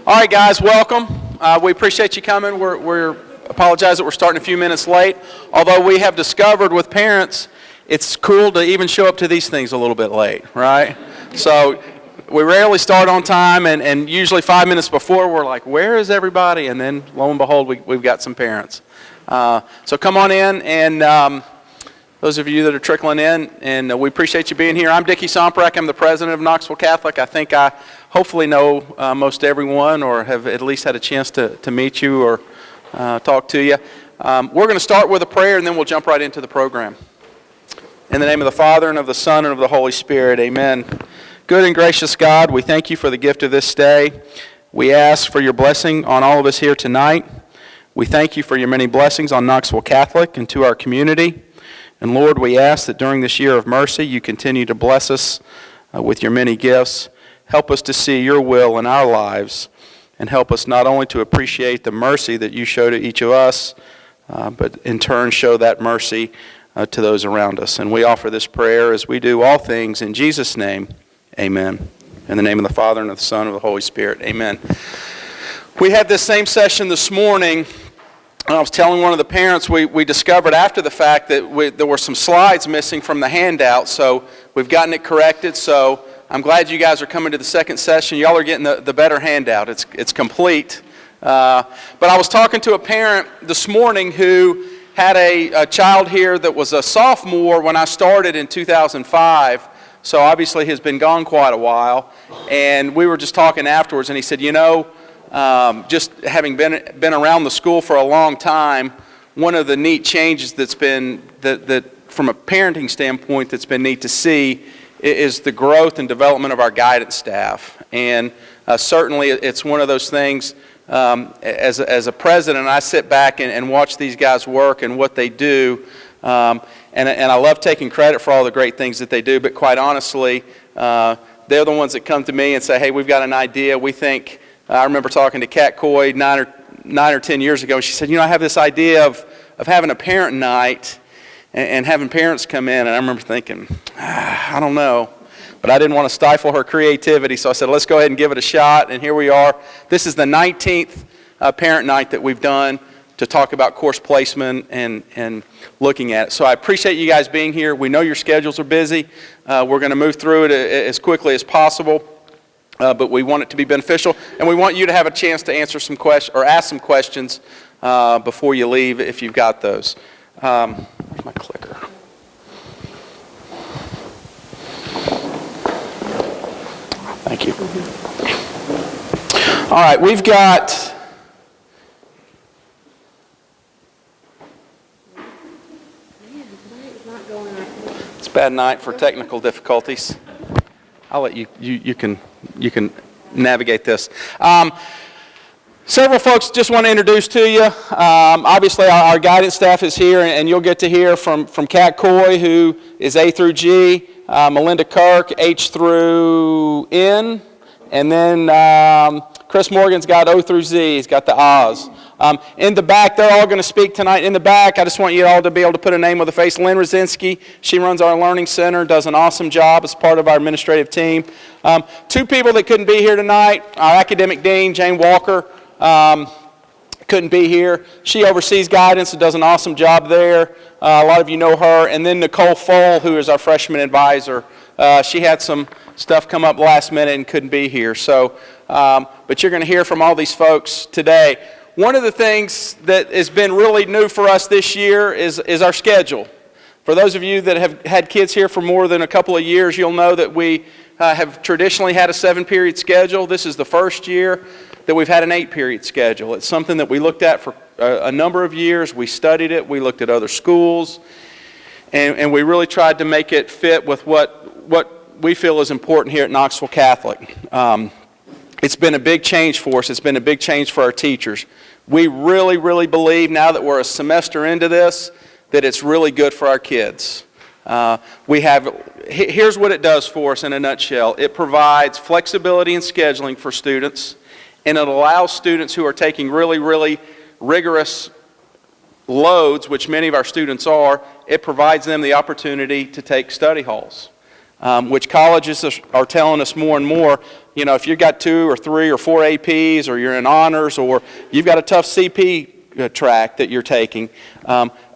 All right, guys, welcome. We appreciate you coming. We're apologize that we're starting a few minutes late. Although we have discovered with parents, it's cool to even show up to these things a little bit late, right? So we rarely start on time, and usually 5 minutes before we're like, where is everybody? And then lo and behold, we've got some parents. So come on in, and those of you that are trickling in, and we appreciate you being here. I'm Dickie Somprek. I'm the president of Knoxville Catholic. I think I hopefully know most everyone, or have at least had a chance to meet you or talk to you. We're going to start with a prayer, and then we'll jump right into the program. In the name of the Father, and of the Son, and of the Holy Spirit, amen. Good and gracious God, we thank you for the gift of this day. We ask for your blessing on all of us here tonight. We thank you for your many blessings on Knoxville Catholic and to our community. And Lord, we ask that during this year of mercy, you continue to bless us with your many gifts. Help us to see your will in our lives, and help us not only to appreciate the mercy that you show to each of us, but in turn show that mercy to those around us. And we offer this prayer as we do all things in Jesus' name, amen. In the name of the Father, and of the Son, and of the Holy Spirit, amen. We had this same session this morning. I was telling one of the parents, we discovered after the fact that there were some slides missing from the handout, so we've gotten it corrected. So I'm glad you guys are coming to the second session. Y'all are getting the better handout. It's complete. But I was talking to a parent this morning who had a child here that was a sophomore when I started in 2005, so obviously has been gone quite a while. And we were just talking afterwards, and he said, you know, just having been around the school for a long time, one of the neat changes that's been, that from a parenting standpoint that's been neat to see is the growth and development of our guidance staff. And certainly it's one of those things, as a president, I sit back and watch these guys work and what they do, and I love taking credit for all the great things that they do, but quite honestly, they're the ones that come to me and say, hey, we've got an idea, we think. I remember talking to Kat Coy 9 or 10 years ago. She said, you know, I have this idea of having a parent night and having parents come in. And I remember thinking, I don't know. But I didn't want to stifle her creativity, so I said, let's go ahead and give it a shot. And here we are. This is the 19th parent night that we've done to talk about course placement and looking at it. So I appreciate you guys being here. We know your schedules are busy. We're going to move through it as quickly as possible. But we want it to be beneficial, and we want you to have a chance to answer some questions or ask some questions before you leave if you've got those. Where's my clicker? Thank you. All right, we've got. It's a bad night for technical difficulties. I'll let you can navigate this. Several folks just want to introduce to you. Obviously, our guidance staff is here, and you'll get to hear from Kat Coy, who is A through G, Melinda Kirk, H through N, and then Chris Morgan's got O through Z. He's got the Oz. In the back, they're all going to speak tonight. In the back, I just want you all to be able to put a name with a face. Lynn Rozinski, she runs our learning center, does an awesome job as part of our administrative team. Two people that couldn't be here tonight, our academic dean, Jane Walker, couldn't be here. She oversees guidance and does an awesome job there. A lot of you know her. And then Nicole Foll, who is our freshman advisor. She had some stuff come up last minute and couldn't be here. So, but you're going to hear from all these folks today. One of the things that has been really new for us this year is our schedule. For those of you that have had kids here for more than a couple of years, you'll know that we have traditionally had a 7-period schedule. This is the first year that we've had an 8-period schedule. It's something that we looked at for a number of years. We studied it. We looked at other schools. And we really tried to make it fit with what we feel is important here at Knoxville Catholic. It's been a big change for us. It's been a big change for our teachers. We really, really believe now that we're a semester into this that it's really good for our kids. Here's what it does for us in a nutshell. It provides flexibility in scheduling for students, and it allows students who are taking really, really rigorous loads, which many of our students are, it provides them the opportunity to take study halls. which colleges are telling us more and more. You know, if you've got 2 or 3 or 4 APs, or you're in honors, or you've got a tough CP track that you're taking,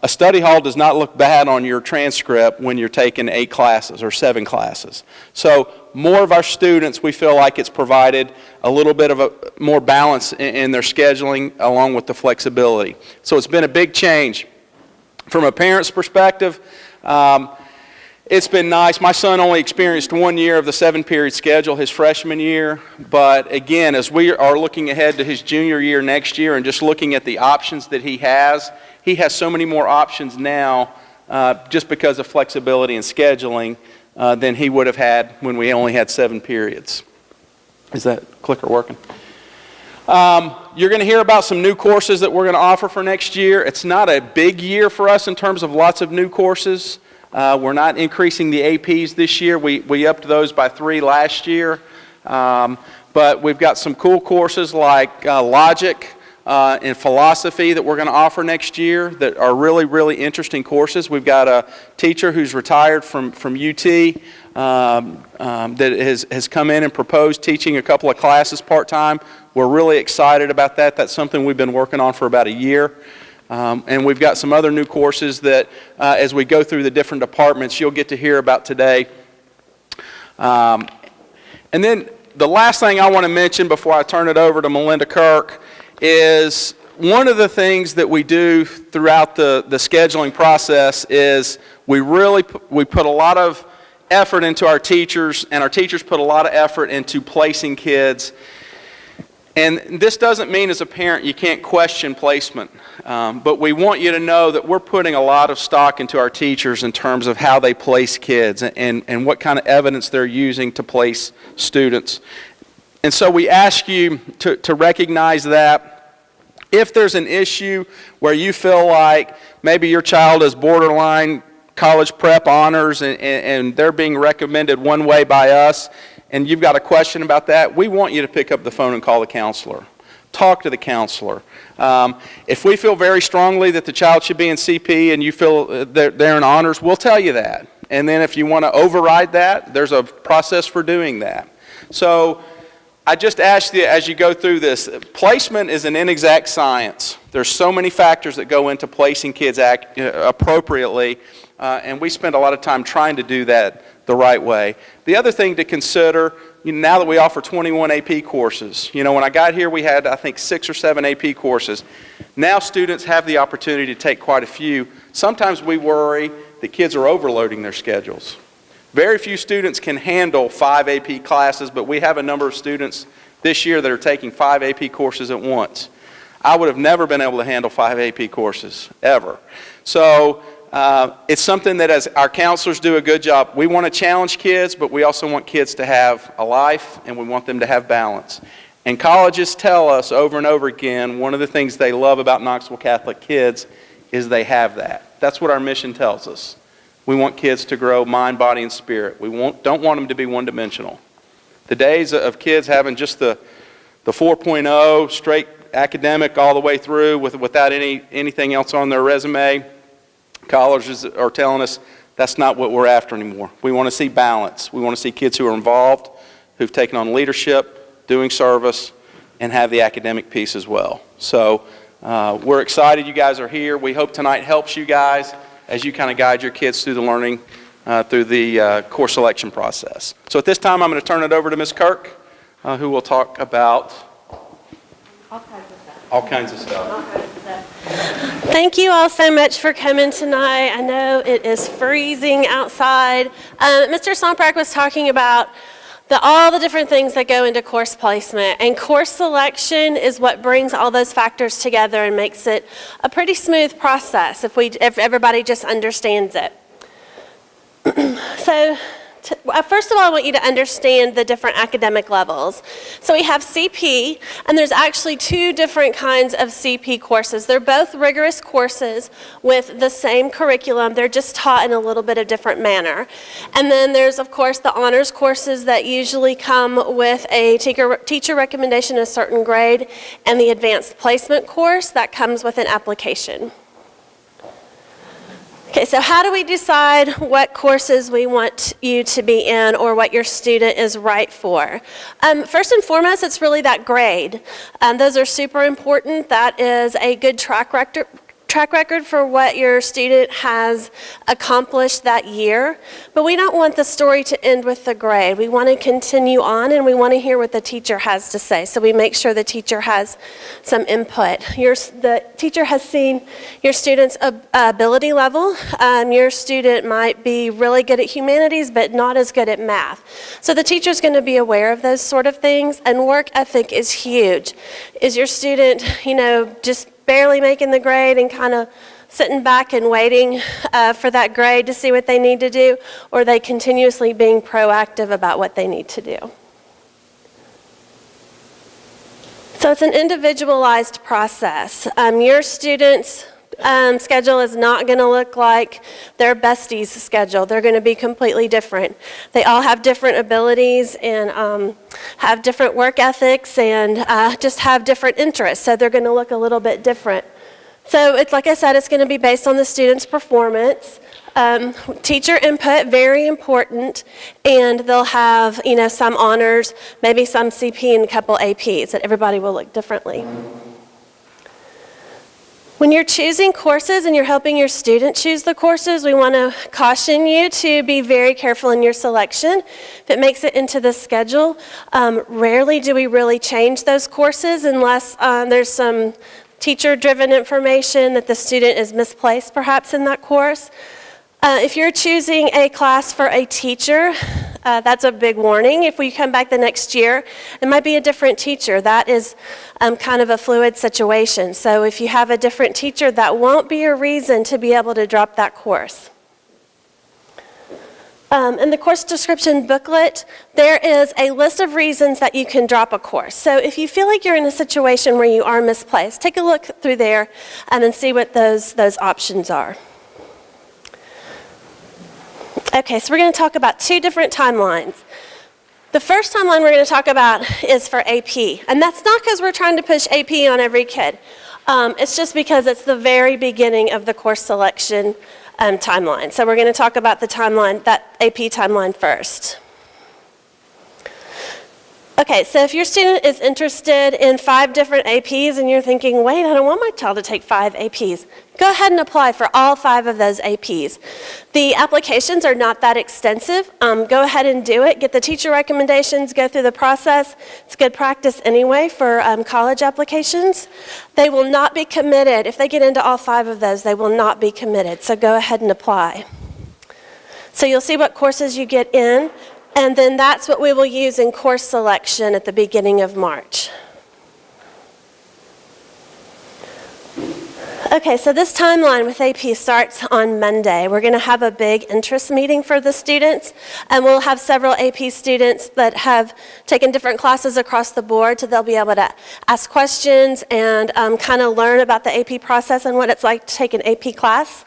a study hall does not look bad on your transcript when you're taking 8 classes or 7 classes. So more of our students, we feel like it's provided a little bit of a more balance in their scheduling along with the flexibility. So it's been a big change. From a parent's perspective, it's been nice. My son only experienced 1 year of the 7-period schedule his freshman year, but again, as we are looking ahead to his junior year next year and just looking at the options that he has so many more options now just because of flexibility and scheduling than he would have had when we only had 7 periods. Is that clicker working? You're going to hear about some new courses that we're going to offer for next year. It's not a big year for us in terms of lots of new courses. We're not increasing the APs this year. We upped those by 3 last year. But we've got some cool courses like logic and philosophy that we're going to offer next year that are really, really interesting courses. We've got a teacher who's retired from UT that has come in and proposed teaching a couple of classes part-time. We're really excited about that. That's something we've been working on for about a year. And we've got some other new courses that as we go through the different departments, you'll get to hear about today. And then the last thing I want to mention before I turn it over to Melinda Kirk is one of the things that we do throughout the scheduling process is we put a lot of effort into our teachers, and our teachers put a lot of effort into placing kids. And this doesn't mean as a parent you can't question placement, but we want you to know that we're putting a lot of stock into our teachers in terms of how they place kids and what kind of evidence they're using to place students. And so we ask you to recognize that. If there's an issue where you feel like maybe your child is borderline college prep honors and they're being recommended one way by us, and you've got a question about that, we want you to pick up the phone and call the counselor. Talk to the counselor. If we feel very strongly that the child should be in CP and you feel they're in honors, we'll tell you that. And then if you want to override that, there's a process for doing that. So I just ask you as you go through this, placement is an inexact science. There's so many factors that go into placing kids appropriately, and we spend a lot of time trying to do that the right way. The other thing to consider, now that we offer 21 AP courses, when I got here we had I think 6 or 7 AP courses. Now students have the opportunity to take quite a few. Sometimes we worry that kids are overloading their schedules. Very few students can handle 5 AP classes, but we have a number of students this year that are taking 5 AP courses at once. I would have never been able to handle 5 AP courses, ever. So it's something that as our counselors do a good job. We want to challenge kids, but we also want kids to have a life, and we want them to have balance. And colleges tell us over and over again, one of the things they love about Knoxville Catholic kids is they have that. That's what our mission tells us. We want kids to grow mind, body, and spirit. We don't want them to be one-dimensional. The days of kids having just the 4.0 straight academic all the way through without anything else on their resume, colleges are telling us that's not what we're after anymore. We want to see balance. We want to see kids who are involved, who've taken on leadership, doing service, and have the academic piece as well. So we're excited you guys are here. We hope tonight helps you guys as you kind of guide your kids through the learning, through the course selection process. So at this time, I'm going to turn it over to Ms. Kirk, who will talk about all kinds of stuff. Thank you all so much for coming tonight. I know it is freezing outside. Mr. Somprak was talking about all the different things that go into course placement, and course selection is what brings all those factors together and makes it a pretty smooth process if everybody just understands it. So first of all, I want you to understand the different academic levels. So we have CP, and there's actually 2 different kinds of CP courses. They're both rigorous courses with the same curriculum. They're just taught in a little bit of different manner. And then there's, of course, the honors courses that usually come with a teacher recommendation in a certain grade, and the advanced placement course that comes with an application. Okay, so how do we decide what courses we want you to be in or what your student is right for? First and foremost, it's really that grade. Those are super important. That is a good track record for what your student has accomplished that year. But we don't want the story to end with the grade. We want to continue on, and we want to hear what the teacher has to say. So we make sure the teacher has some input. The teacher has seen your student's ability level. Your student might be really good at humanities, but not as good at math. So the teacher's going to be aware of those sort of things, and work ethic is huge. Is your student, just barely making the grade and kind of sitting back and waiting for that grade to see what they need to do, or are they continuously being proactive about what they need to do? So it's an individualized process. Your student's schedule is not going to look like their bestie's schedule. They're going to be completely different. They all have different abilities and have different work ethics and just have different interests. So they're going to look a little bit different. So it's like I said, it's going to be based on the student's performance. Teacher input, very important, and they'll have some honors, maybe some CP and a couple APs, that everybody will look differently. When you're choosing courses and you're helping your student choose the courses, we want to caution you to be very careful in your selection. If it makes it into the schedule, rarely do we really change those courses unless there's some teacher-driven information that the student is misplaced perhaps in that course. If you're choosing a class for a teacher, that's a big warning. If we come back the next year, it might be a different teacher. That is kind of a fluid situation. So if you have a different teacher, that won't be a reason to be able to drop that course. In the course description booklet, there is a list of reasons that you can drop a course. So if you feel like you're in a situation where you are misplaced, take a look through there and see what those options are. Okay, so we're going to talk about two different timelines. The first timeline we're going to talk about is for AP, and that's not because we're trying to push AP on every kid. It's just because it's the very beginning of the course selection timeline. So we're going to talk about the timeline, that AP timeline first. Okay, so if your student is interested in 5 different APs and you're thinking, wait, I don't want my child to take 5 APs, go ahead and apply for all 5 of those APs. The applications are not that extensive. Go ahead and do it. Get the teacher recommendations, go through the process. It's good practice anyway for college applications. They will not be committed. If they get into all 5 of those, they will not be committed. So go ahead and apply. So you'll see what courses you get in. And then that's what we will use in course selection at the beginning of March. Okay, so this timeline with AP starts on Monday. We're going to have a big interest meeting for the students, and we'll have several AP students that have taken different classes across the board, so they'll be able to ask questions and kind of learn about the AP process and what it's like to take an AP class.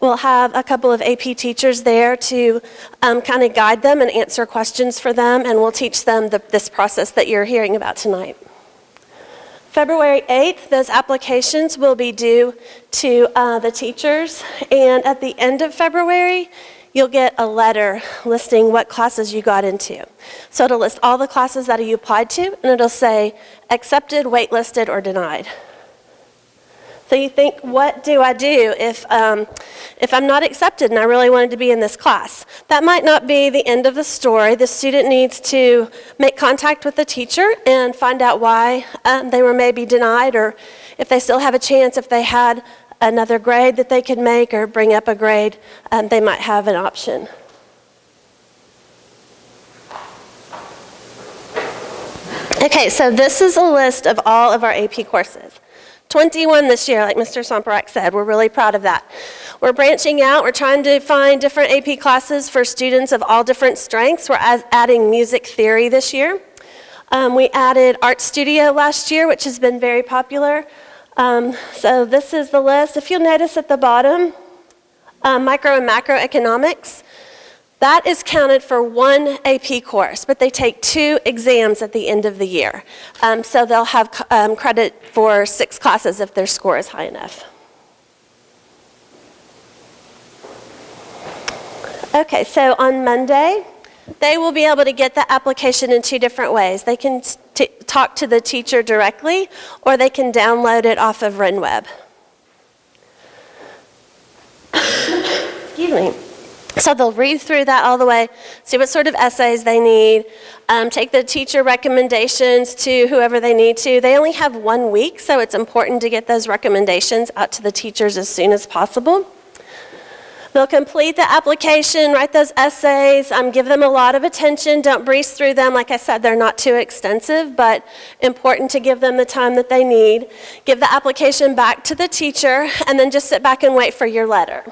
We'll have a couple of AP teachers there to kind of guide them and answer questions for them, and we'll teach them this process that you're hearing about tonight. February 8th, those applications will be due to the teachers, and at the end of February, you'll get a letter listing what classes you got into. So it'll list all the classes that you applied to, and it'll say accepted, waitlisted, or denied. So you think, what do I do if I'm not accepted and I really wanted to be in this class? That might not be the end of the story. The student needs to make contact with the teacher and find out why they were maybe denied, or if they still have a chance, if they had another grade that they could make or bring up a grade, they might have an option. Okay, so this is a list of all of our AP courses. 21 this year, like Mr. Somperak said. We're really proud of that. We're branching out. We're trying to find different AP classes for students of all different strengths. We're adding music theory this year. We added art studio last year, which has been very popular. So this is the list. If you'll notice at the bottom, micro and macroeconomics, that is counted for one AP course, but they take 2 exams at the end of the year. So they'll have credit for 6 classes if their score is high enough. Okay, so on Monday, they will be able to get the application in two different ways. They can talk to the teacher directly, or they can download it off of RenWeb. Excuse me. So they'll read through that all the way, see what sort of essays they need, take the teacher recommendations to whoever they need to. They only have 1 week, so it's important to get those recommendations out to the teachers as soon as possible. They'll complete the application, write those essays, give them a lot of attention. Don't breeze through them. Like I said, they're not too extensive, but important to give them the time that they need. Give the application back to the teacher, and then just sit back and wait for your letter.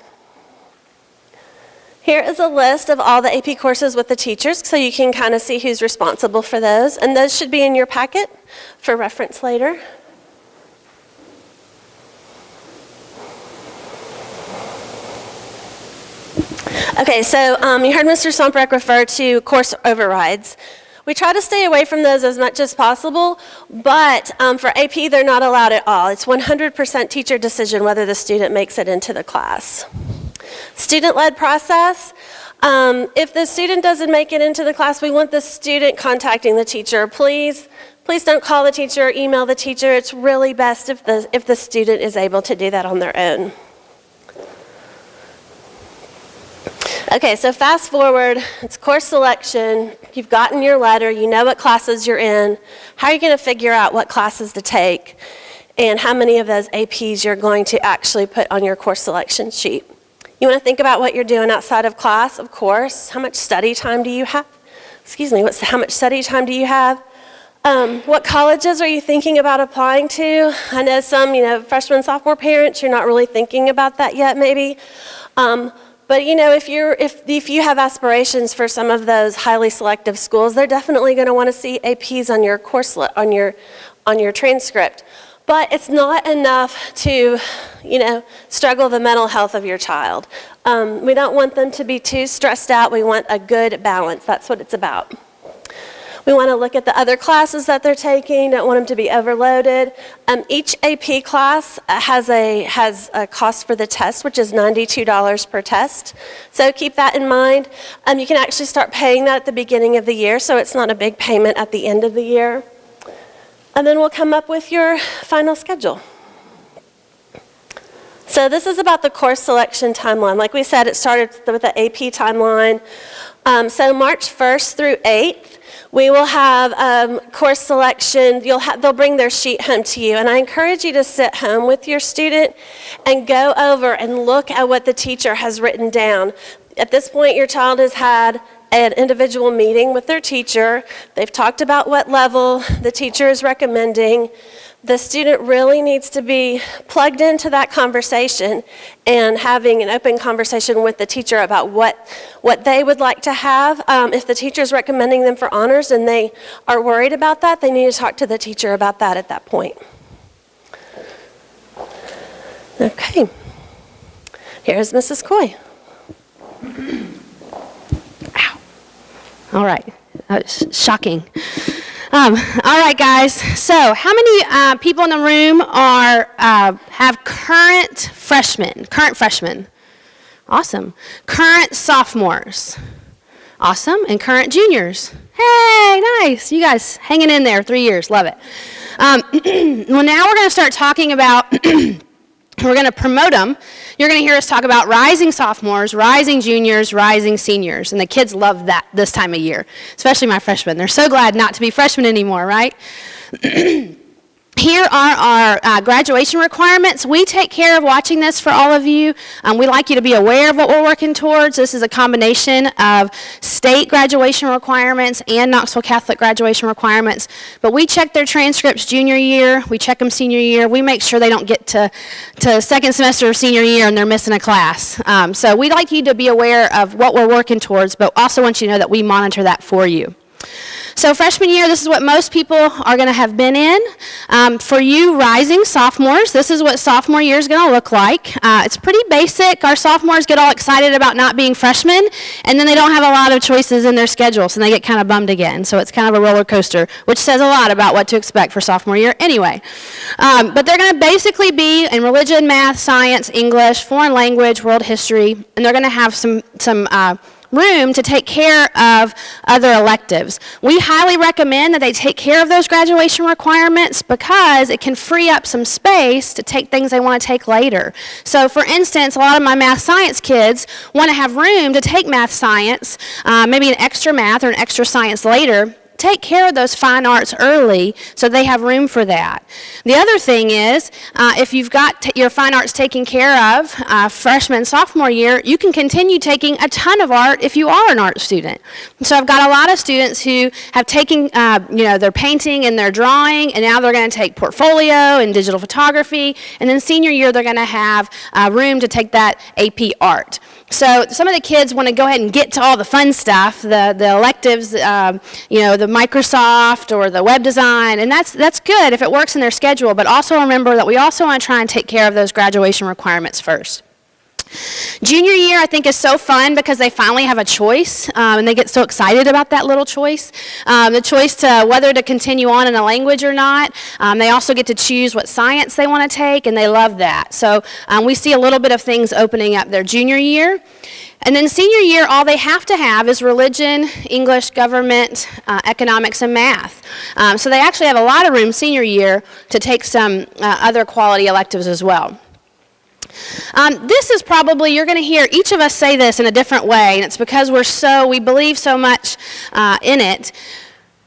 Here is a list of all the AP courses with the teachers, so you can kind of see who's responsible for those. And those should be in your packet for reference later. Okay, so you heard Mr. Somprek refer to course overrides. We try to stay away from those as much as possible, but for AP, they're not allowed at all. It's 100% teacher decision whether the student makes it into the class. Student-led process. If the student doesn't make it into the class, we want the student contacting the teacher. Please don't call the teacher or email the teacher. It's really best if the student is able to do that on their own. Okay, so fast forward, it's course selection. You've gotten your letter, you know what classes you're in. How are you going to figure out what classes to take and how many of those APs you're going to actually put on your course selection sheet? You want to think about what you're doing outside of class, of course. How much study time do you have? How much study time do you have? What colleges are you thinking about applying to? I know some, freshman, sophomore parents, you're not really thinking about that yet, maybe. But if you have aspirations for some of those highly selective schools, they're definitely going to want to see APs on your course on your transcript. But it's not enough to, struggle the mental health of your child. We don't want them to be too stressed out. We want a good balance. That's what it's about. We want to look at the other classes that they're taking. Don't want them to be overloaded. Each AP class has a cost for the test, which is $92 per test. So keep that in mind. You can actually start paying that at the beginning of the year, so it's not a big payment at the end of the year. And then we'll come up with your final schedule. So this is about the course selection timeline. Like we said, it started with the AP timeline. So March 1st through 8th, we will have course selection. They'll bring their sheet home to you. And I encourage you to sit home with your student and go over and look at what the teacher has written down. At this point, your child has had an individual meeting with their teacher. They've talked about what level the teacher is recommending. The student really needs to be plugged into that conversation and having an open conversation with the teacher about what they would like to have. If the teacher is recommending them for honors and they are worried about that, they need to talk to the teacher about that at that point. Okay. Here's Mrs. Coy. Ow. All right. Shocking. All right, guys. So, how many people in the room have current freshmen? Awesome. Current sophomores. Awesome. And current juniors. Hey, nice. You guys hanging in there 3 years. Love it. Well, now we're going to start talking about. We're going to promote them. You're going to hear us talk about rising sophomores, rising juniors, rising seniors. And the kids love that this time of year, especially my freshmen. They're so glad not to be freshmen anymore, right? Here are our graduation requirements. We take care of watching this for all of you. We like you to be aware of what we're working towards. This is a combination of state graduation requirements and Knoxville Catholic graduation requirements. But we check their transcripts junior year. We check them senior year. We make sure they don't get to second semester of senior year and they're missing a class. So we'd like you to be aware of what we're working towards, but also want you to know that we monitor that for you. So freshman year, this is what most people are going to have been in. For you rising sophomores, this is what sophomore year is going to look like. It's pretty basic. Our sophomores get all excited about not being freshmen, and then they don't have a lot of choices in their schedule, so they get kind of bummed again. So it's kind of a roller coaster, which says a lot about what to expect for sophomore year anyway. But they're going to basically be in religion, math, science, English, foreign language, world history, and they're going to have some room to take care of other electives. We highly recommend that they take care of those graduation requirements because it can free up some space to take things they want to take later. So for instance, a lot of my math science kids want to have room to take math science, maybe an extra math or an extra science later. Take care of those fine arts early so they have room for that. The other thing is, if you've got your fine arts taken care of freshman, sophomore year, you can continue taking a ton of art if you are an art student. So I've got a lot of students who have taken their painting and their drawing, and now they're going to take portfolio and digital photography, and then senior year they're going to have room to take that AP art. So some of the kids want to go ahead and get to all the fun stuff, the electives, the Microsoft or the web design, and that's good if it works in their schedule, but also remember that we also want to try and take care of those graduation requirements first. Junior year, I think, is so fun because they finally have a choice, and they get so excited about that little choice. The choice to whether to continue on in a language or not. They also get to choose what science they want to take, and they love that. So we see a little bit of things opening up their junior year. And then senior year, all they have to have is religion, English, government, economics, and math. So they actually have a lot of room senior year to take some other quality electives as well. This is probably, you're going to hear each of us say this in a different way, and it's because we believe so much in it.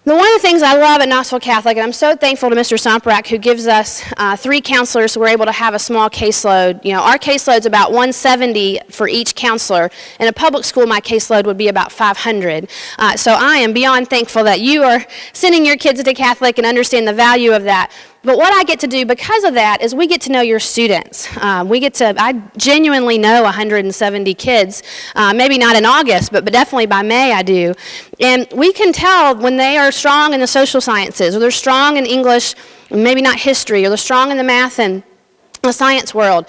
One of the things I love at Knoxville Catholic, and I'm so thankful to Mr. Somperak, who gives us 3 counselors, so we're able to have a small caseload. Our caseload's about 170 for each counselor. In a public school, my caseload would be about 500. So I am beyond thankful that you are sending your kids to Catholic and understand the value of that. But what I get to do because of that is we get to know your students. I genuinely know 170 kids, maybe not in August, but definitely by May I do. And we can tell when they are strong in the social sciences, or they're strong in English, maybe not history, or they're strong in the math and the science world.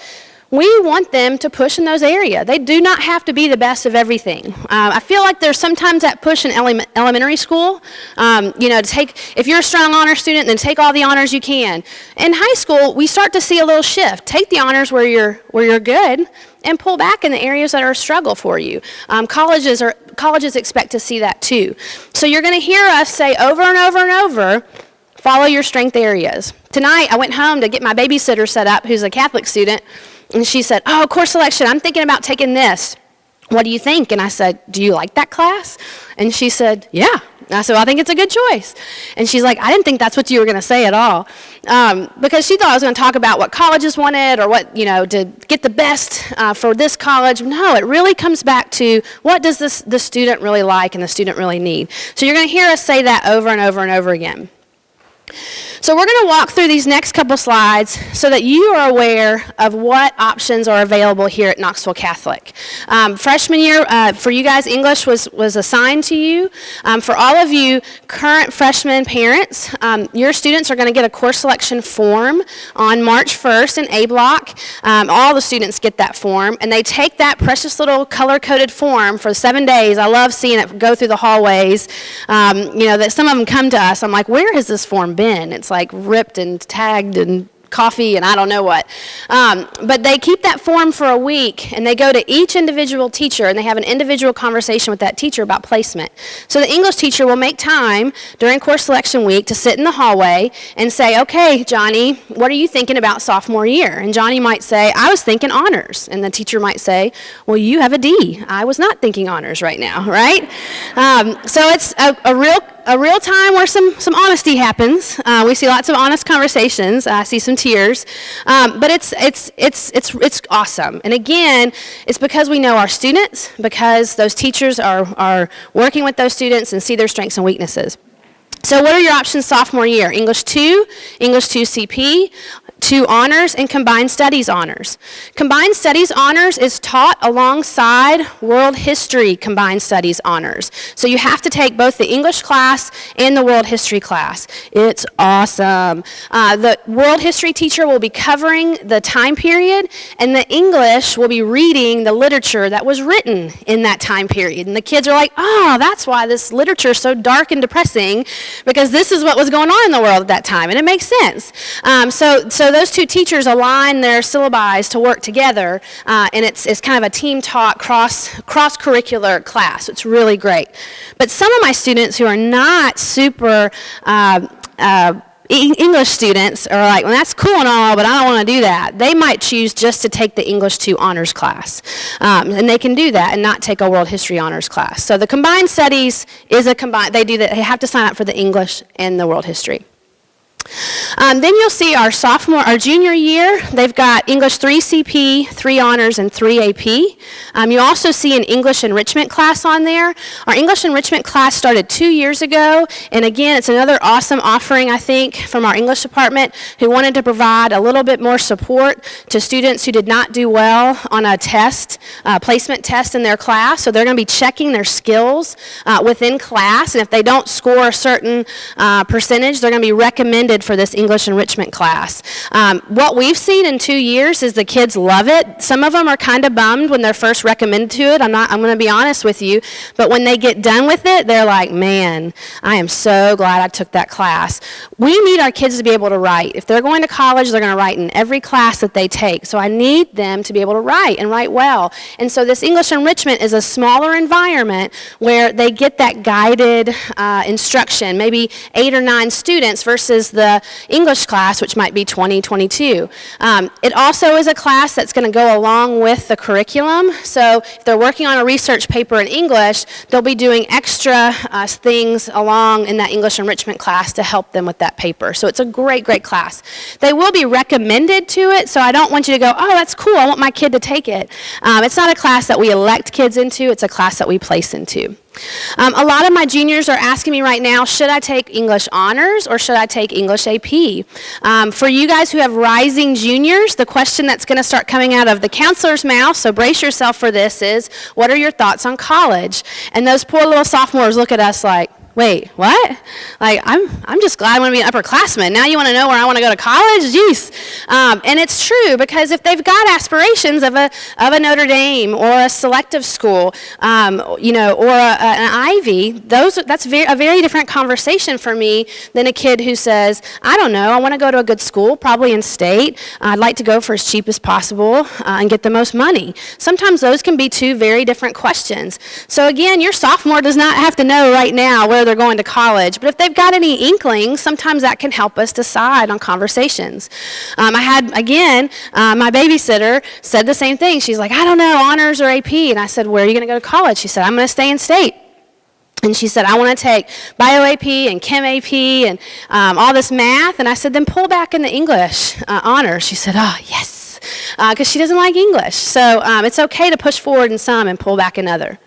We want them to push in those areas. They do not have to be the best of everything. I feel like there's sometimes that push in elementary school, if you're a strong honor student, then take all the honors you can. In high school, we start to see a little shift. Take the honors where you're good, and pull back in the areas that are a struggle for you. Colleges expect to see that too. So you're going to hear us say over and over and over, follow your strength areas. Tonight, I went home to get my babysitter set up, who's a Catholic student, and she said, "Oh, course selection, I'm thinking about taking this. What do you think?" And I said, "Do you like that class?" And she said, "Yeah." And I said, "Well, I think it's a good choice." And she's like, "I didn't think that's what you were going to say at all." Because she thought I was going to talk about what colleges wanted or what, to get the best for this college. No, it really comes back to what does the student really like and the student really need. So you're going to hear us say that over and over and over again. So we're going to walk through these next couple slides so that you are aware of what options are available here at Knoxville Catholic. Freshman year, for you guys, English was assigned to you. For all of you current freshman parents, your students are going to get a course selection form on March 1st in A block. All the students get that form, and they take that precious little color-coded form for 7 days. I love seeing it go through the hallways. That some of them come to us. I'm like, where has this form been? It's like ripped and tagged and coffee and I don't know what. But they keep that form for a week, and they go to each individual teacher, and they have an individual conversation with that teacher about placement. So the English teacher will make time during course selection week to sit in the hallway and say, "Okay, Johnny, what are you thinking about sophomore year?" And Johnny might say, "I was thinking honors." And the teacher might say, "Well, you have a D. I was not thinking honors right now," right? So it's a real time where some honesty happens. We see lots of honest conversations. I see some tears, but it's awesome. And again, it's because we know our students, because those teachers are working with those students and see their strengths and weaknesses. So what are your options sophomore year? English 2 CP, 2 honors, and combined studies honors. Combined studies honors is taught alongside world history combined studies honors. So you have to take both the English class and the world history class. It's awesome. The world history teacher will be covering the time period, and the English will be reading the literature that was written in that time period. And the kids are like, oh, that's why this literature is so dark and depressing, because this is what was going on in the world at that time, and it makes sense. So those two teachers align their syllabi to work together, and it's kind of a team taught cross-curricular class. It's really great. But some of my students who are not super English students are like, well, that's cool and all, but I don't want to do that. They might choose just to take the English 2 honors class, and they can do that and not take a world history honors class. So the combined studies is a combined, they do that, they have to sign up for the English and the world history. Then you'll see our junior year, they've got English 3 CP, 3 honors, and 3 AP. You also see an English enrichment class on there. Our English enrichment class started 2 years ago, and again, it's another awesome offering, I think, from our English department who wanted to provide a little bit more support to students who did not do well on a test, placement test in their class. So they're going to be checking their skills within class, and if they don't score a certain percentage, they're going to be recommended for this English enrichment class. What we've seen in 2 years is the kids love it. Some of them are kind of bummed when they're first recommended to it. I'm going to be honest with you, but when they get done with it, they're like, man, I am so glad I took that class. We need our kids to be able to write. If they're going to college, they're going to write in every class that they take. So I need them to be able to write and write well. And so this English enrichment is a smaller environment where they get that guided instruction, maybe 8 or 9 students versus the English class, which might be 20, 22. It also is a class that's going to go along with the curriculum. So if they're working on a research paper in English, they'll be doing extra things along in that English enrichment class to help them with that paper. So it's a great, great class. They will be recommended to it, so I don't want you to go, oh, that's cool, I want my kid to take it. It's not a class that we elect kids into, it's a class that we place into. A lot of my juniors are asking me right now, should I take English honors or should I take English AP? For you guys who have rising juniors, the question that's going to start coming out of the counselor's mouth, so brace yourself for this, is what are your thoughts on college? And those poor little sophomores look at us like, wait, what? Like, I'm just glad I want to be an upperclassman. Now you want to know where I want to go to college? Jeez. And it's true, because if they've got aspirations of a Notre Dame or a selective school, or an Ivy, that's a very different conversation for me than a kid who says, I don't know, I want to go to a good school, probably in state. I'd like to go for as cheap as possible and get the most money. Sometimes those can be two very different questions. So again, your sophomore does not have to know right now where they're going to college, but if they've got any inklings, sometimes that can help us decide on conversations. I had, again, my babysitter said the same thing. She's like, I don't know, honors or AP, and I said, where are you going to go to college? She said, I'm going to stay in state. And she said, I want to take Bio AP and Chem AP and all this math, and I said, then pull back in the English honors. She said, oh, yes, because she doesn't like English. So it's okay to push forward in some and pull back in other.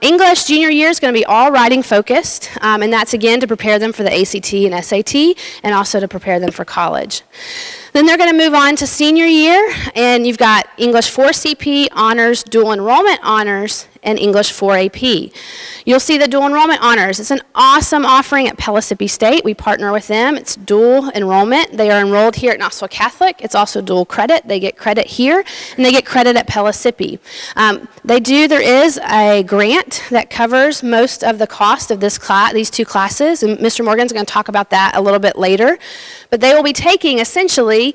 English junior year is going to be all writing focused, and that's again to prepare them for the ACT and SAT, and also to prepare them for college. Then they're going to move on to senior year, and you've got English 4 CP honors, dual enrollment honors, and English 4 AP. You'll see the dual enrollment honors. It's an awesome offering at Pellissippi State. We partner with them. It's dual enrollment. They are enrolled here at Knoxville Catholic. It's also dual credit. They get credit here, and they get credit at Pellissippi. There is a grant that covers most of the cost of these two classes, and Mr. Morgan's going to talk about that a little bit later. But they will be taking essentially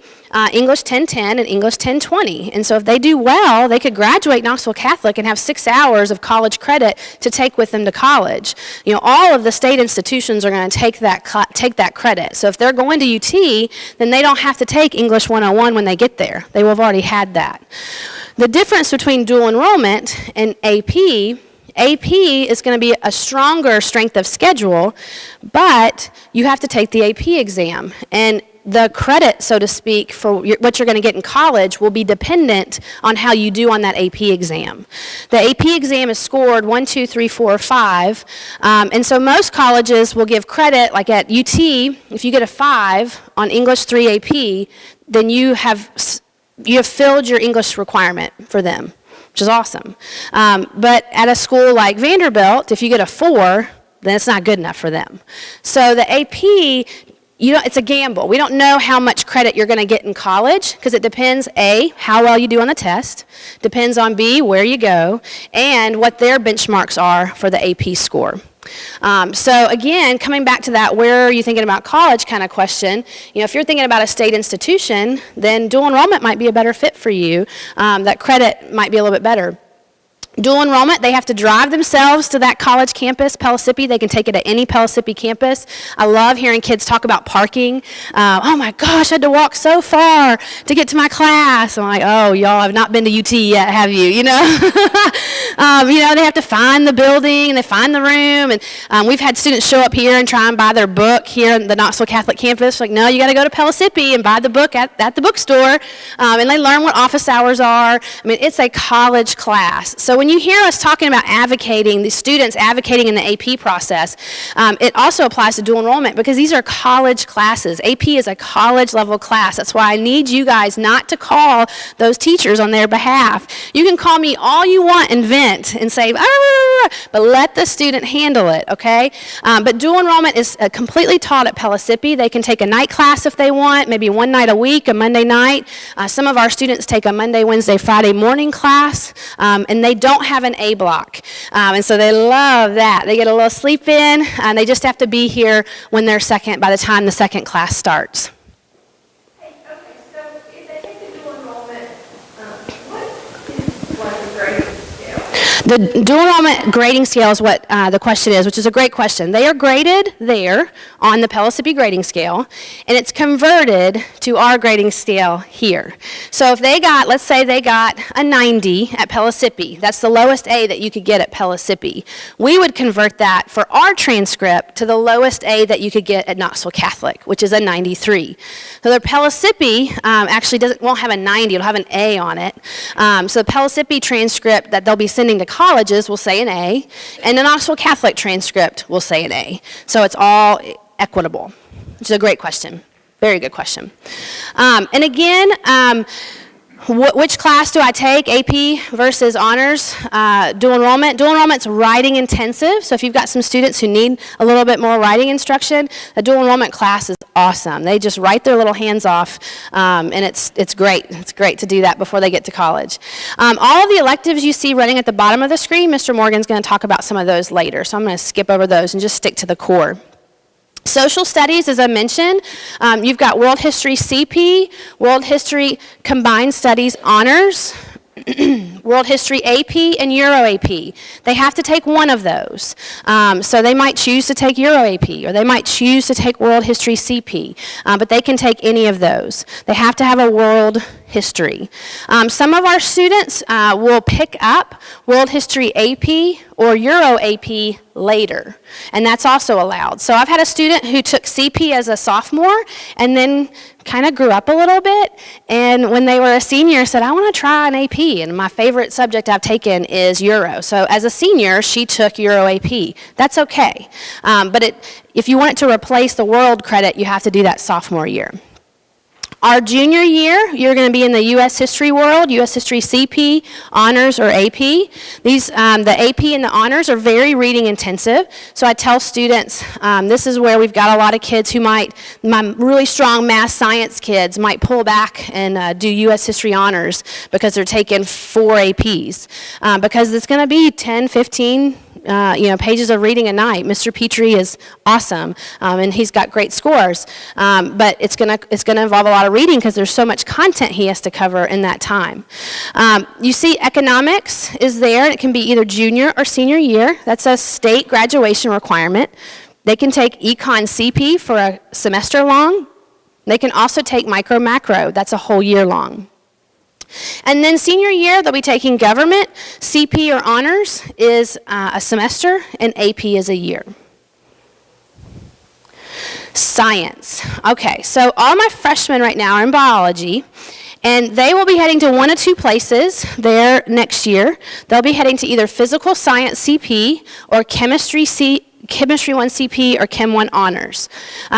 English 1010 and English 1020. And so if they do well, they could graduate Knoxville Catholic and have 6 hours of college credit to take with them to college. You know, all of the state institutions are going to take that credit. So if they're going to UT, then they don't have to take English 101 when they get there. They will have already had that. The difference between dual enrollment and AP AP is going to be a stronger strength of schedule, but you have to take the AP exam. And the credit, so to speak, for what you're going to get in college will be dependent on how you do on that AP exam. The AP exam is scored 1, 2, 3, 4, 5, and so most colleges will give credit, like at UT, if you get a 5 on English 3 AP, then you have filled your English requirement for them, which is awesome. But at a school like Vanderbilt, if you get a 4, then it's not good enough for them. So the AP, it's a gamble. We don't know how much credit you're going to get in college because it depends, A, how well you do on the test, depends on B, where you go, and what their benchmarks are for the AP score. So again, coming back to that, where are you thinking about college kind of question, if you're thinking about a state institution, then dual enrollment might be a better fit for you. That credit might be a little bit better. Dual enrollment, they have to drive themselves to that college campus, Pellissippi. They can take it at any Pellissippi campus. I love hearing kids talk about parking. Oh my gosh, I had to walk so far to get to my class. I'm like, oh, y'all have not been to UT yet, have you? They have to find the building and they find the room. And we've had students show up here and try and buy their book here in the Knoxville Catholic campus. Like, no, you got to go to Pellissippi and buy the book at the bookstore. And they learn what office hours are. I mean, it's a college class. So when you hear us talking about advocating, the students advocating in the AP process, it also applies to dual enrollment because these are college classes. AP is a college level class. That's why I need you guys not to call those teachers on their behalf. You can call me all you want and vent and say, but let the student handle it, okay? But dual enrollment is completely taught at Pellissippi. They can take a night class if they want, maybe one night a week, a Monday night. Some of our students take a Monday, Wednesday, Friday morning class, and they don't have an A block. And so they love that. They get a little sleep in, and they just have to be here when they're by the time the second class starts. Okay, so if they take the dual enrollment, what is the grading scale? The dual enrollment grading scale is what the question is, which is a great question. They are graded there on the Pellissippi grading scale, and it's converted to our grading scale here. So if let's say they got a 90 at Pellissippi, that's the lowest A that you could get at Pellissippi. We would convert that for our transcript to the lowest A that you could get at Knoxville Catholic, which is a 93. So the Pellissippi actually won't have a 90, it'll have an A on it. So the Pellissippi transcript that they'll be sending to colleges will say an A, and the Knoxville Catholic transcript will say an A. So it's all equitable, which is a great question. Very good question. And again, which class do I take, AP versus honors, dual enrollment? Dual enrollment's writing intensive, so if you've got some students who need a little bit more writing instruction, a dual enrollment class is awesome. They just write their little hands off, and it's great. It's great to do that before they get to college. All of the electives you see running at the bottom of the screen, Mr. Morgan's going to talk about some of those later, so I'm going to skip over those and just stick to the core. Social studies, as I mentioned, you've got World History CP, World History Combined Studies Honors, World History AP, and Euro AP. They have to take one of those. So they might choose to take Euro AP, or they might choose to take World History CP, but they can take any of those. They have to have a world history. Some of our students will pick up World History AP or Euro AP later, and that's also allowed. So I've had a student who took CP as a sophomore and then kind of grew up a little bit, and when they were a senior said, I want to try an AP, and my favorite subject I've taken is Euro. So as a senior, she took Euro AP. That's okay, but if you want it to replace the world credit, you have to do that sophomore year. Our junior year, you're going to be in the U.S. History world, U.S. History CP, Honors, or AP. The AP and the Honors are very reading intensive. So I tell students, this is where we've got a lot of kids who my really strong math science kids might pull back and do U.S. History Honors because they're taking 4 APs. Because it's going to be 10, 15, pages of reading a night. Mr. Petrie is awesome, and he's got great scores. But it's gonna involve a lot of reading because there's so much content he has to cover in that time. You see economics is there, and it can be either junior or senior year. That's a state graduation requirement. They can take Econ CP for a semester long. They can also take micro macro. That's a whole year long. And then senior year, they'll be taking government, CP or honors is a semester, and AP is a year. Science. Okay, so all my freshmen right now are in biology, and they will be heading to one of two places there next year. They'll be heading to either physical science CP or chemistry 1 CP or Chem 1 honors.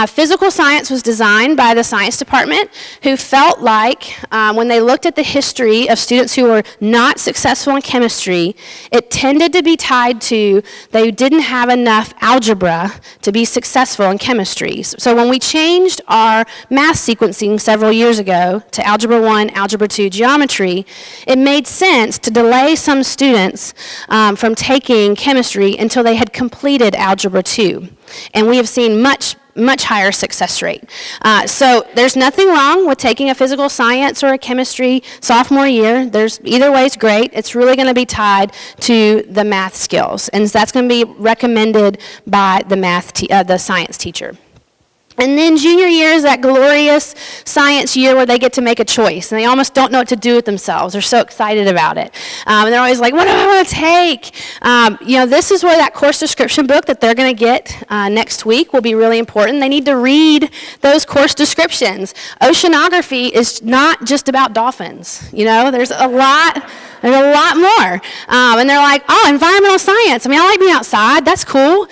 Physical science was designed by the science department, who felt like when they looked at the history of students who were not successful in chemistry, it tended to be tied to they didn't have enough algebra to be successful in chemistry. So when we changed our math sequencing several years ago to Algebra 1, Algebra 2 geometry, it made sense to delay some students from taking chemistry until they had completed Algebra 2, and we have seen much higher success rate. So there's nothing wrong with taking a physical science or a chemistry sophomore year. Either way is great. It's really going to be tied to the math skills, and that's going to be recommended by the science teacher. And then junior year is that glorious science year where they get to make a choice, and they almost don't know what to do with themselves. They're so excited about it. And they're always like, what do I want to take? This is where that course description book that they're going to get next week will be really important. They need to read those course descriptions. Oceanography is not just about dolphins. There's a lot more. And they're like, oh, environmental science. I like being outside. That's cool.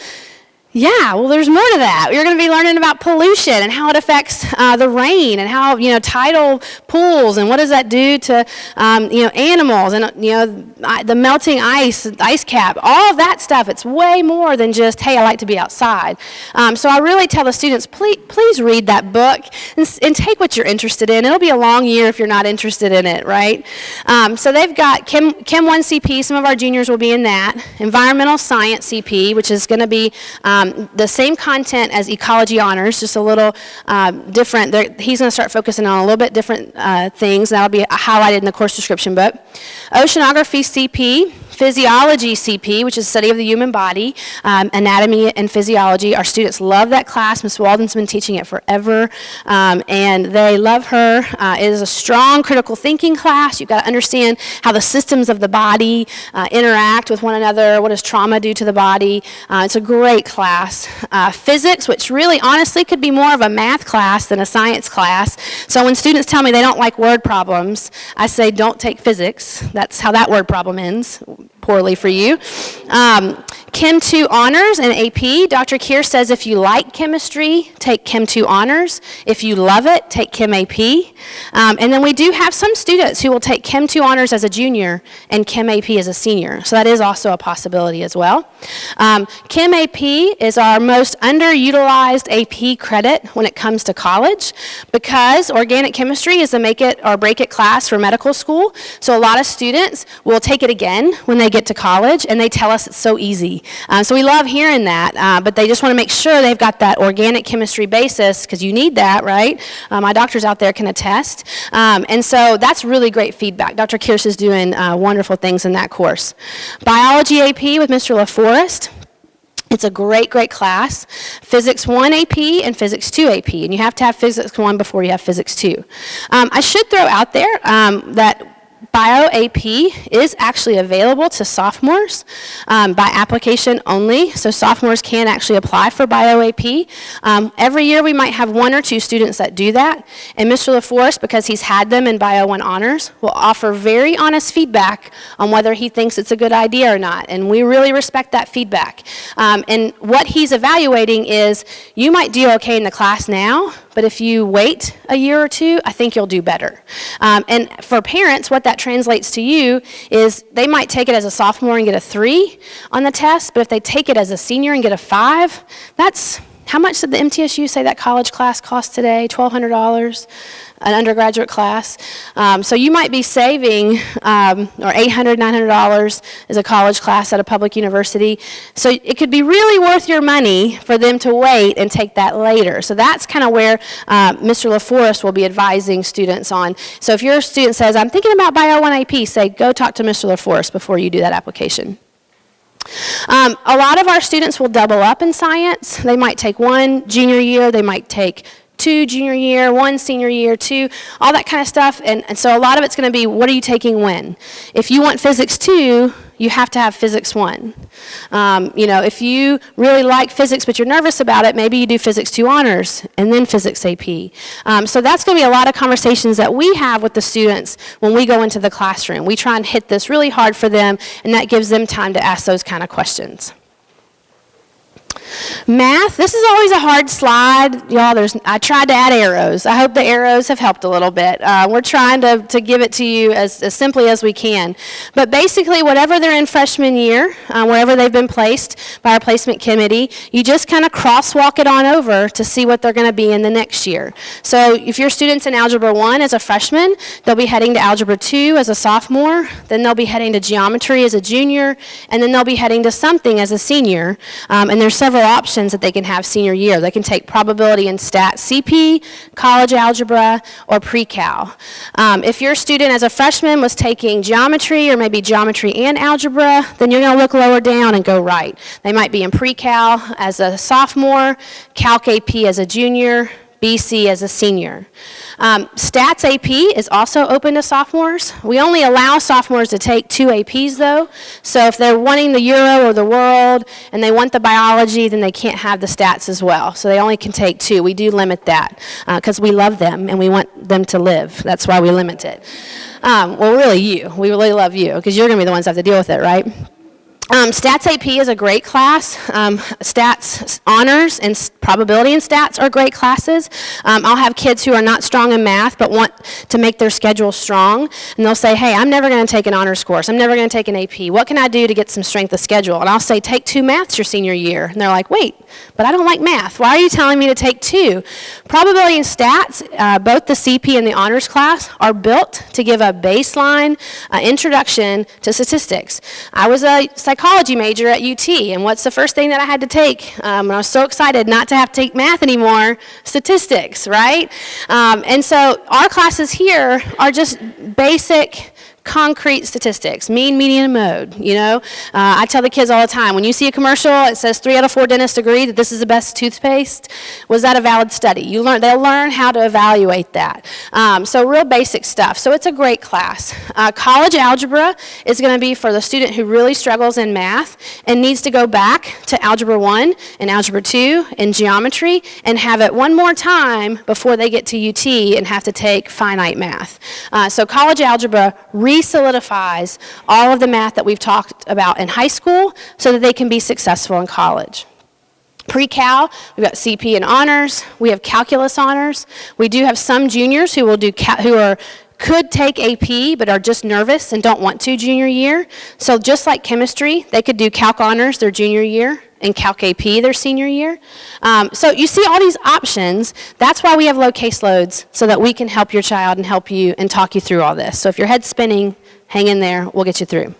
Yeah, well, there's more to that. You're going to be learning about pollution and how it affects the rain and how, tidal pools and what does that do to, animals and, the melting ice cap, all of that stuff. It's way more than just, hey, I like to be outside. So I really tell the students, please read that book and take what you're interested in. It'll be a long year if you're not interested in it, right? So they've got Chem 1 CP. Some of our juniors will be in that. Environmental Science CP, which is going to be the same content as ecology honors, just a little different. He's going to start focusing on a little bit different things. That'll be highlighted in the course description book. Oceanography CP, Physiology CP, which is study of the human body, anatomy and physiology. Our students love that class. Ms. Walden's been teaching it forever, and they love her. It is a strong critical thinking class. You've got to understand how the systems of the body interact with one another. What does trauma do to the body? It's a great class. Physics, which really honestly could be more of a math class than a science class. So when students tell me they don't like word problems, I say don't take physics. That's how that word problem ends. Poorly for you. Chem 2 honors and AP. Dr. Keir says if you like chemistry, take Chem 2 honors. If you love it, take Chem AP. And then we do have some students who will take Chem 2 honors as a junior and Chem AP as a senior. So that is also a possibility as well. Chem AP is our most underutilized AP credit when it comes to college because organic chemistry is a make it or break it class for medical school. So a lot of students will take it again when they get to college, and they tell us it's so easy. So we love hearing that, but they just want to make sure they've got that organic chemistry basis, because you need that, right? My doctors out there can attest. And so that's really great feedback. Dr. Kirsch is doing wonderful things in that course. Biology AP with Mr. LaForest. It's a great class. Physics 1 AP and Physics 2 AP, and you have to have Physics 1 before you have Physics 2. I should throw out there that Bio AP is actually available to sophomores by application only, so sophomores can actually apply for Bio AP. Every year we might have 1 or 2 students that do that, and Mr. LaForest, because he's had them in Bio 1 honors, will offer very honest feedback on whether he thinks it's a good idea or not, and we really respect that feedback. And what he's evaluating is, you might do okay in the class now, but if you wait a year or 2, I think you'll do better. And for parents, what that translates to you is they might take it as a sophomore and get a 3 on the test, but if they take it as a senior and get a 5, that's, how much did the MTSU say that college class cost today? $1,200, an undergraduate class. So you might be saving, or $800, $900 is a college class at a public university. So it could be really worth your money for them to wait and take that later. So that's kind of where Mr. LaForest will be advising students on. So if your student says, I'm thinking about Bio 1 AP, say, go talk to Mr. LaForest before you do that application. A lot of our students will double up in science. They might take 1 junior year, they might take 2 junior year, 1 senior year, 2, all that kind of stuff. And so a lot of it's going to be, what are you taking when? If you want physics 2, you have to have physics 1. If you really like physics but you're nervous about it, maybe you do physics 2 honors and then physics AP. So that's going to be a lot of conversations that we have with the students when we go into the classroom. We try and hit this really hard for them, and that gives them time to ask those kind of questions. Math, this is always a hard slide. Y'all, I tried to add arrows. I hope the arrows have helped a little bit. We're trying to give it to you as simply as we can. But basically, whatever they're in freshman year, wherever they've been placed by our placement committee, you just kind of crosswalk it on over to see what they're going to be in the next year. So if your student's in Algebra 1 as a freshman, they'll be heading to Algebra 2 as a sophomore, then they'll be heading to Geometry as a junior, and then they'll be heading to something as a senior. And there's several options that they can have senior year. They can take probability and stats CP, college algebra, or pre-cal. If your student as a freshman was taking geometry or maybe geometry and algebra, then you're going to look lower down and go right. They might be in pre-cal as a sophomore, calc AP as a junior, BC as a senior. Stats AP is also open to sophomores. We only allow sophomores to take 2 APs though. So if they're wanting the Euro or the World and they want the biology, then they can't have the stats as well. So they only can take 2. We do limit that because we love them and we want them to live. That's why we limit it. Well, really you. We really love you because you're going to be the ones that have to deal with it, right? Stats AP is a great class. Stats honors and probability and stats are great classes. I'll have kids who are not strong in math but want to make their schedule strong, and they'll say, hey, I'm never going to take an honors course. I'm never going to take an AP. What can I do to get some strength of schedule? And I'll say, take 2 maths your senior year. And they're like, wait, but I don't like math. Why are you telling me to take 2? Probability and stats, both the CP and the honors class, are built to give a baseline introduction to statistics. I was a psychology major at UT, and what's the first thing that I had to take? And I was so excited not to have to take math anymore, statistics, right? And so our classes here are just basic concrete statistics, mean, median, and mode, I tell the kids all the time, when you see a commercial, it says 3 out of 4 dentists agree that this is the best toothpaste. Was that a valid study? They'll learn how to evaluate that. So real basic stuff. So it's a great class. College algebra is going to be for the student who really struggles in math and needs to go back to Algebra 1 and Algebra 2 and geometry and have it one more time before they get to UT and have to take finite math. So college algebra solidifies all of the math that we've talked about in high school so that they can be successful in college. Pre-cal, we've got CP and honors. We have calculus honors. We do have some juniors who will could take AP but are just nervous and don't want to junior year. So just like chemistry, they could do calc honors their junior year and calc AP their senior year. So you see all these options. That's why we have low caseloads, so that we can help your child and help you and talk you through all this. So if your head's spinning, hang in there. We'll get you through.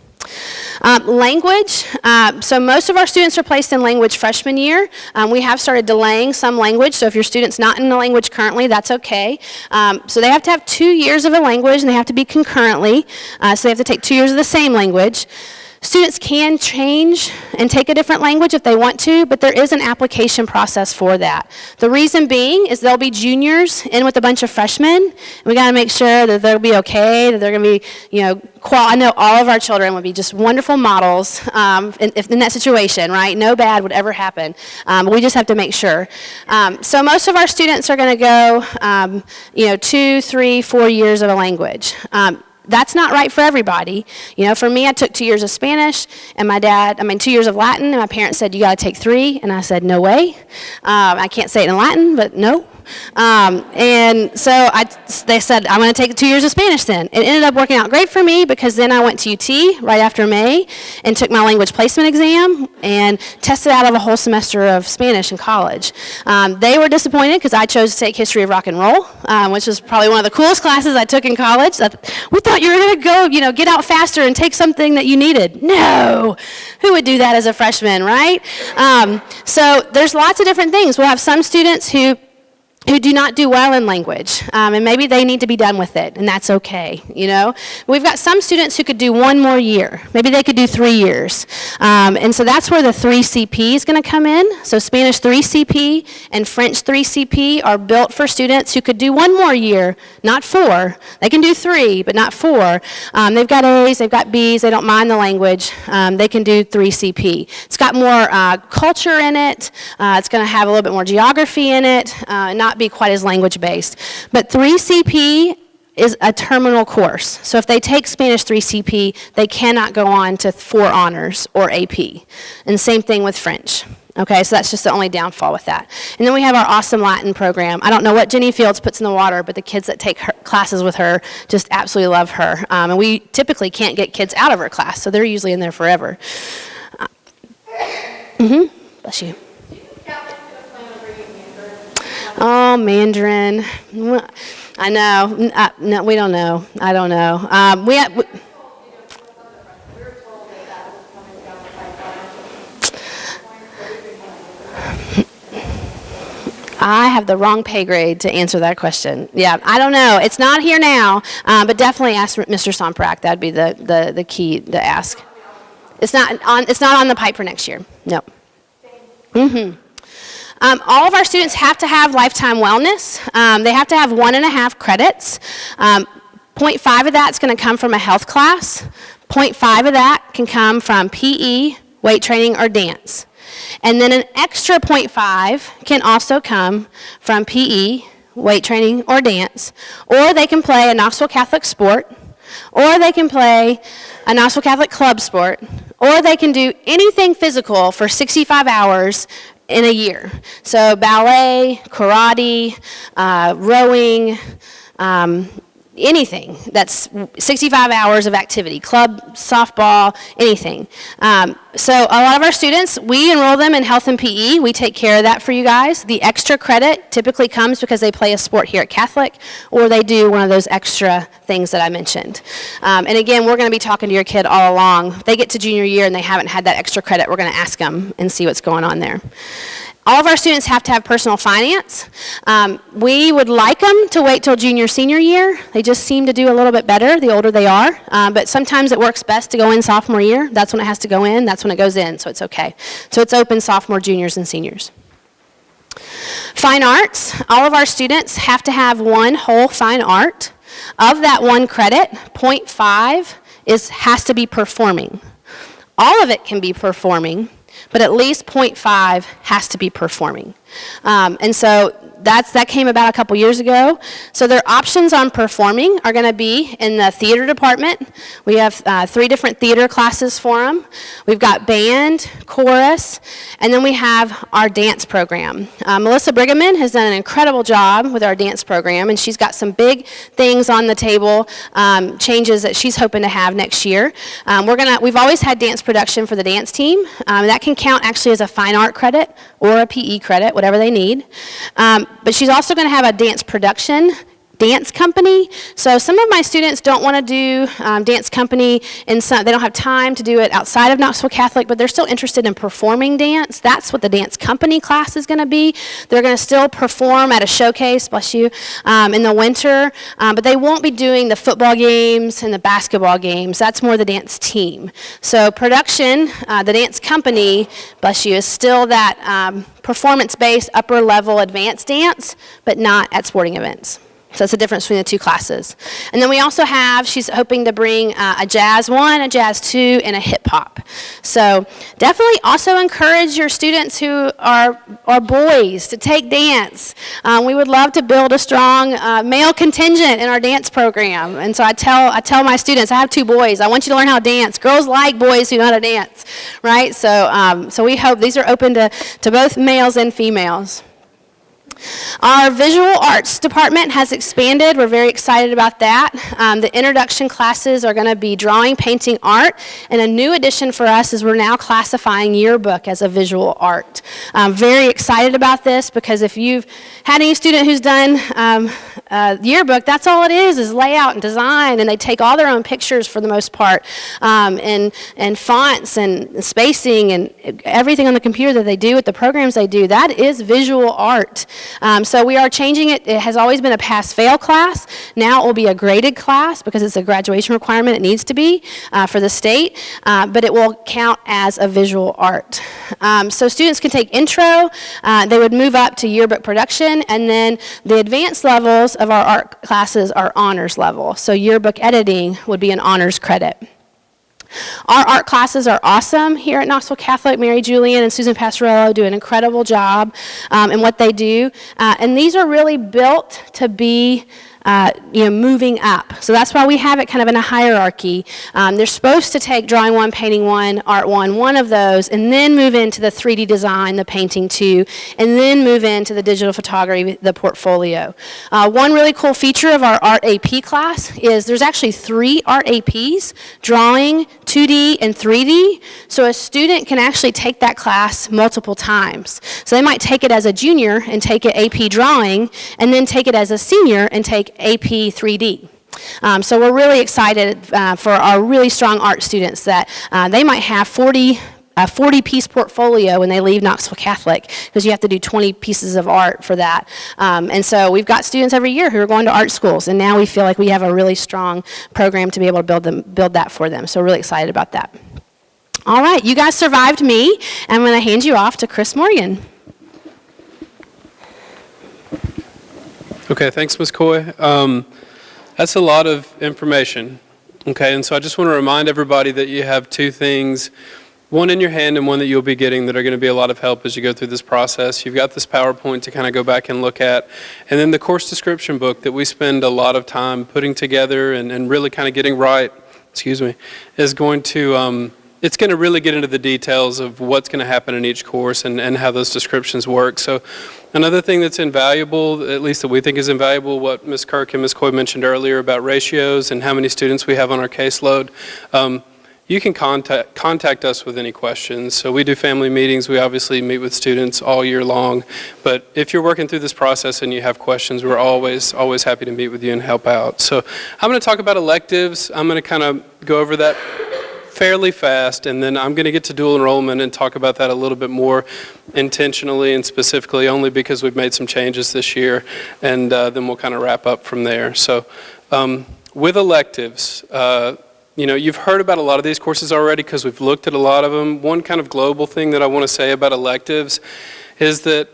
Language. So most of our students are placed in language freshman year. We have started delaying some language, so if your student's not in the language currently, that's okay. So they have to have 2 years of a language, and they have to be concurrently. So they have to take 2 years of the same language. Students can change and take a different language if they want to, but there is an application process for that. The reason being is they'll be juniors in with a bunch of freshmen, and we got to make sure that they'll be okay, that they're going to be, I know all of our children would be just wonderful models in that situation, right? No bad would ever happen. But we just have to make sure. So most of our students are going to go, 2, 3, 4 years of a language. That's not right for everybody. For me, I took 2 years of Spanish, and 2 years of Latin, and my parents said, you got to take 3, and I said, no way. I can't say it in Latin, but no. And so they said, I'm going to take 2 years of Spanish then. It ended up working out great for me because then I went to UT right after May and took my language placement exam and tested out of a whole semester of Spanish in college. They were disappointed because I chose to take history of rock and roll, which was probably one of the coolest classes I took in college. We thought you were going to go, get out faster and take something that you needed. No, who would do that as a freshman, right? So there's lots of different things. We'll have some students who who do not do well in language, and maybe they need to be done with it, and that's okay, you know. We've got some students who could do one more year. Maybe they could do 3 years. And so that's where the 3 CP is going to come in. So Spanish 3 CP and French 3 CP are built for students who could do one more year, not 4. They can do 3, but not 4. They've got A's, they've got B's, they don't mind the language. They can do 3 CP. It's got more culture in it. It's going to have a little bit more geography in it, not be quite as language based. But 3 CP is a terminal course. So if they take Spanish 3 CP, they cannot go on to 4 honors or AP. And same thing with French. Okay, so that's just the only downfall with that. And then we have our awesome Latin program. I don't know what Jenny Fields puts in the water, but the kids that take her classes with her just absolutely love her. And we typically can't get kids out of her class, so they're usually in there forever. Bless you. Oh, Mandarin. I know. No, we don't know. I don't know. I have the wrong pay grade to answer that question. Yeah, I don't know. It's not here now, but definitely ask Mr. Somprak. That'd be the key to ask. It's not on the pipe for next year. No. All of our students have to have lifetime wellness. They have to have 1.5 credits. 0.5 of that's going to come from a health class. 0.5 of that can come from PE, weight training, or dance. And then an extra 0.5 can also come from PE, weight training, or dance. Or they can play a Knoxville Catholic sport. Or they can play a Knoxville Catholic club sport. Or they can do anything physical for 65 hours in a year. So ballet, karate, rowing, anything that's 65 hours of activity, club, softball, anything. So a lot of our students, we enroll them in health and PE. We take care of that for you guys. The extra credit typically comes because they play a sport here at Catholic, or they do one of those extra things that I mentioned. And again, we're going to be talking to your kid all along. If they get to junior year and they haven't had that extra credit, we're going to ask them and see what's going on there. All of our students have to have personal finance. We would like them to wait till junior, senior year. They just seem to do a little bit better the older they are. But sometimes it works best to go in sophomore year. That's when it has to go in. That's when it goes in, so it's okay. So it's open sophomore, juniors, and seniors. Fine arts. All of our students have to have 1 whole fine art. Of that 1 credit, 0.5 has to be performing. All of it can be performing, but at least 0.5 has to be performing. And so that came about a couple years ago. So their options on performing are going to be in the theater department. We have 3 different theater classes for them. We've got band, chorus, and then we have our dance program. Melissa Brigham has done an incredible job with our dance program, and she's got some big things on the table, changes that she's hoping to have next year. We've always had dance production for the dance team. That can count actually as a fine art credit or a PE credit, whatever they need. But she's also going to have a dance production dance company. So some of my students don't want to do dance company, and they don't have time to do it outside of Knoxville Catholic, but they're still interested in performing dance. That's what the dance company class is going to be. They're going to still perform at a showcase, bless you, in the winter, but they won't be doing the football games and the basketball games. That's more the dance team. So production, the dance company, bless you, is still that performance-based upper level advanced dance, but not at sporting events. So that's the difference between the 2 classes. And then we also have, she's hoping to bring a jazz 1, a jazz 2, and a hip hop. So definitely also encourage your students who are boys to take dance. We would love to build a strong male contingent in our dance program. And so I tell my students, I have 2 boys, I want you to learn how to dance. Girls like boys who know how to dance, right? So we hope these are open to both males and females. Our visual arts department has expanded. We're very excited about that. The introduction classes are going to be drawing, painting, art, and a new addition for us is we're now classifying yearbook as a visual art. I'm very excited about this because if you've had any student who's done yearbook, that's all it is layout and design, and they take all their own pictures for the most part, and fonts and spacing and everything on the computer that they do with the programs they do. That is visual art. So we are changing it. It has always been a pass-fail class. Now it will be a graded class because it's a graduation requirement. It needs to be for the state, but it will count as a visual art. So students can take intro. They would move up to yearbook production, and then the advanced levels of our art classes are honors level. So yearbook editing would be an honors credit. Our art classes are awesome here at Knoxville Catholic. Mary Julian and Susan Pastorello do an incredible job in what they do. And these are really built to be moving up. So that's why we have it kind of in a hierarchy. They're supposed to take drawing 1, painting 1, art 1 of those, and then move into the 3D design, the painting 2, and then move into the digital photography, the portfolio. One really cool feature of our art AP class is there's actually 3 art APs, drawing, 2D, and 3D. So a student can actually take that class multiple times. So they might take it as a junior and take it AP drawing, and then take it as a senior and take AP 3D. So we're really excited for our really strong art students that they might have a 40-piece portfolio when they leave Knoxville Catholic, because you have to do 20 pieces of art for that. And so we've got students every year who are going to art schools, and now we feel like we have a really strong program to be able to build that for them. So we're really excited about that. All right, you guys survived me. I'm going to hand you off to Chris Morgan. Okay, thanks, Ms. Coy. That's a lot of information. Okay, and so I just want to remind everybody that you have 2 things, one in your hand and one that you'll be getting, that are going to be a lot of help as you go through this process. You've got this PowerPoint to kind of go back and look at, and then the course description book that we spend a lot of time putting together and really kind of getting right, is going to, it's going to really get into the details of what's going to happen in each course and how those descriptions work. So another thing that's invaluable, at least that we think is invaluable, what Ms. Kirk and Ms. Coy mentioned earlier about ratios and how many students we have on our caseload, you can contact us with any questions. So we do family meetings. We obviously meet with students all year long. But if you're working through this process and you have questions, we're always happy to meet with you and help out. So I'm going to talk about electives. I'm going to kind of go over that fairly fast, and then I'm going to get to dual enrollment and talk about that a little bit more intentionally and specifically, only because we've made some changes this year, and then we'll kind of wrap up from there. So with electives, you've heard about a lot of these courses already because we've looked at a lot of them. One kind of global thing that I want to say about electives is that,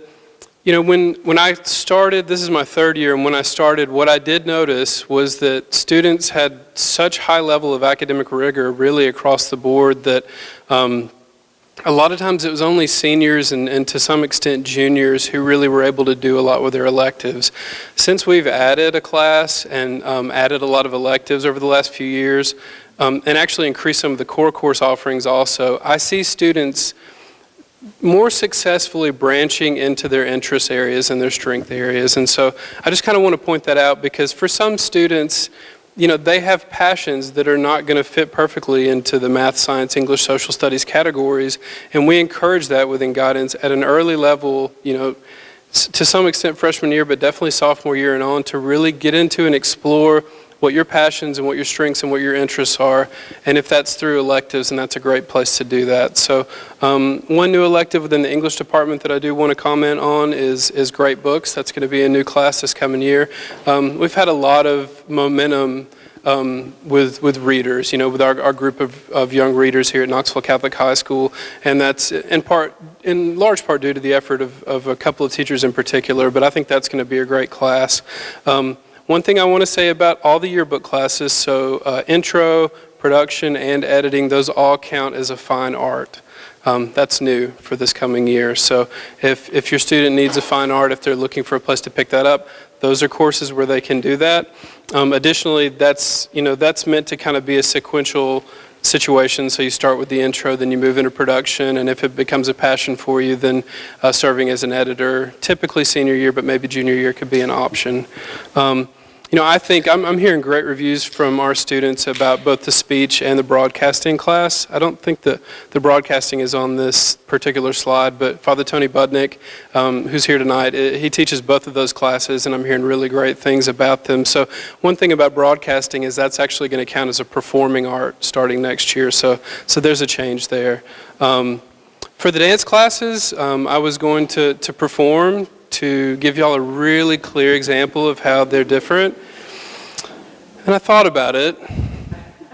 when I started, this is my 3rd year, and when I started, what I did notice was that students had such high level of academic rigor really across the board that a lot of times it was only seniors and to some extent juniors who really were able to do a lot with their electives. Since we've added a class and added a lot of electives over the last few years, and actually increased some of the core course offerings also, I see students more successfully branching into their interest areas and their strength areas. And so I just kind of want to point that out, because for some students, they have passions that are not going to fit perfectly into the math, science, English, social studies categories, and we encourage that within guidance at an early level, to some extent freshman year, but definitely sophomore year and on, to really get into and explore what your passions and what your strengths and what your interests are. And if that's through electives, then that's a great place to do that. So one new elective within the English department that I do want to comment on is Great Books. That's going to be a new class this coming year. We've had a lot of momentum with readers, with our group of young readers here at Knoxville Catholic High School, and that's in large part due to the effort of a couple of teachers in particular, but I think that's going to be a great class. One thing I want to say about all the yearbook classes, so intro, production, and editing, those all count as a fine art. That's new for this coming year. So if your student needs a fine art, if they're looking for a place to pick that up, those are courses where they can do that. Additionally, that's meant to kind of be a sequential situation. So you start with the intro, then you move into production, and if it becomes a passion for you, then serving as an editor, typically senior year, but maybe junior year could be an option. I think I'm hearing great reviews from our students about both the speech and the broadcasting class. I don't think the broadcasting is on this particular slide, but Father Tony Budnick, who's here tonight, he teaches both of those classes, and I'm hearing really great things about them. So one thing about broadcasting is that's actually going to count as a performing art starting next year. So there's a change there. For the dance classes, I was going to perform to give y'all a really clear example of how they're different. And I thought about it,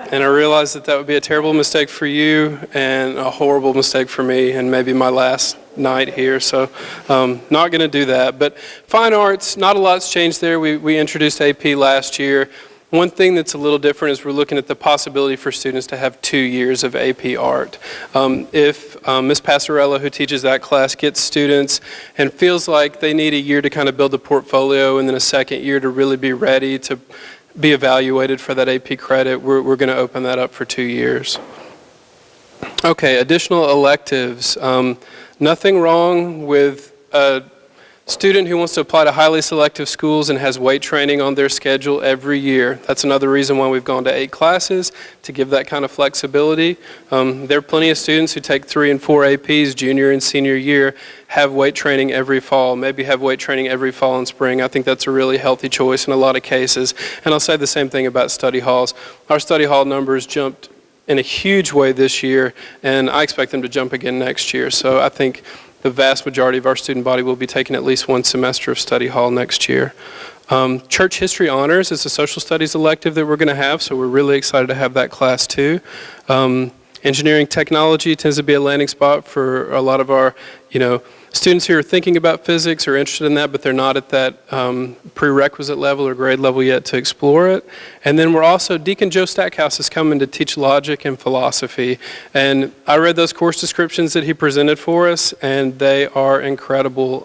and I realized that would be a terrible mistake for you and a horrible mistake for me, and maybe my last night here, so not going to do that. But fine arts, not a lot's changed there. We introduced AP last year. One thing that's a little different is we're looking at the possibility for students to have 2 years of AP art. If Ms. Passarella, who teaches that class, gets students and feels like they need a year to kind of build a portfolio and then a second year to really be ready to be evaluated for that AP credit, we're going to open that up for 2 years. Okay, additional electives. Nothing wrong with a student who wants to apply to highly selective schools and has weight training on their schedule every year. That's another reason why we've gone to 8 classes, to give that kind of flexibility. There are plenty of students who take 3 and 4 APs junior and senior year, have weight training every fall, maybe have weight training every fall and spring. I think that's a really healthy choice in a lot of cases. And I'll say the same thing about study halls. Our study hall numbers jumped in a huge way this year, and I expect them to jump again next year. So I think the vast majority of our student body will be taking at least 1 semester of study hall next year. Church History Honors is a social studies elective that we're going to have, so we're really excited to have that class too. Engineering technology tends to be a landing spot for a lot of our, students who are thinking about physics or interested in that, but they're not at that prerequisite level or grade level yet to explore it. And then we're also, Deacon Joe Stackhouse is coming to teach logic and philosophy. And I read those course descriptions that he presented for us, and they are incredible.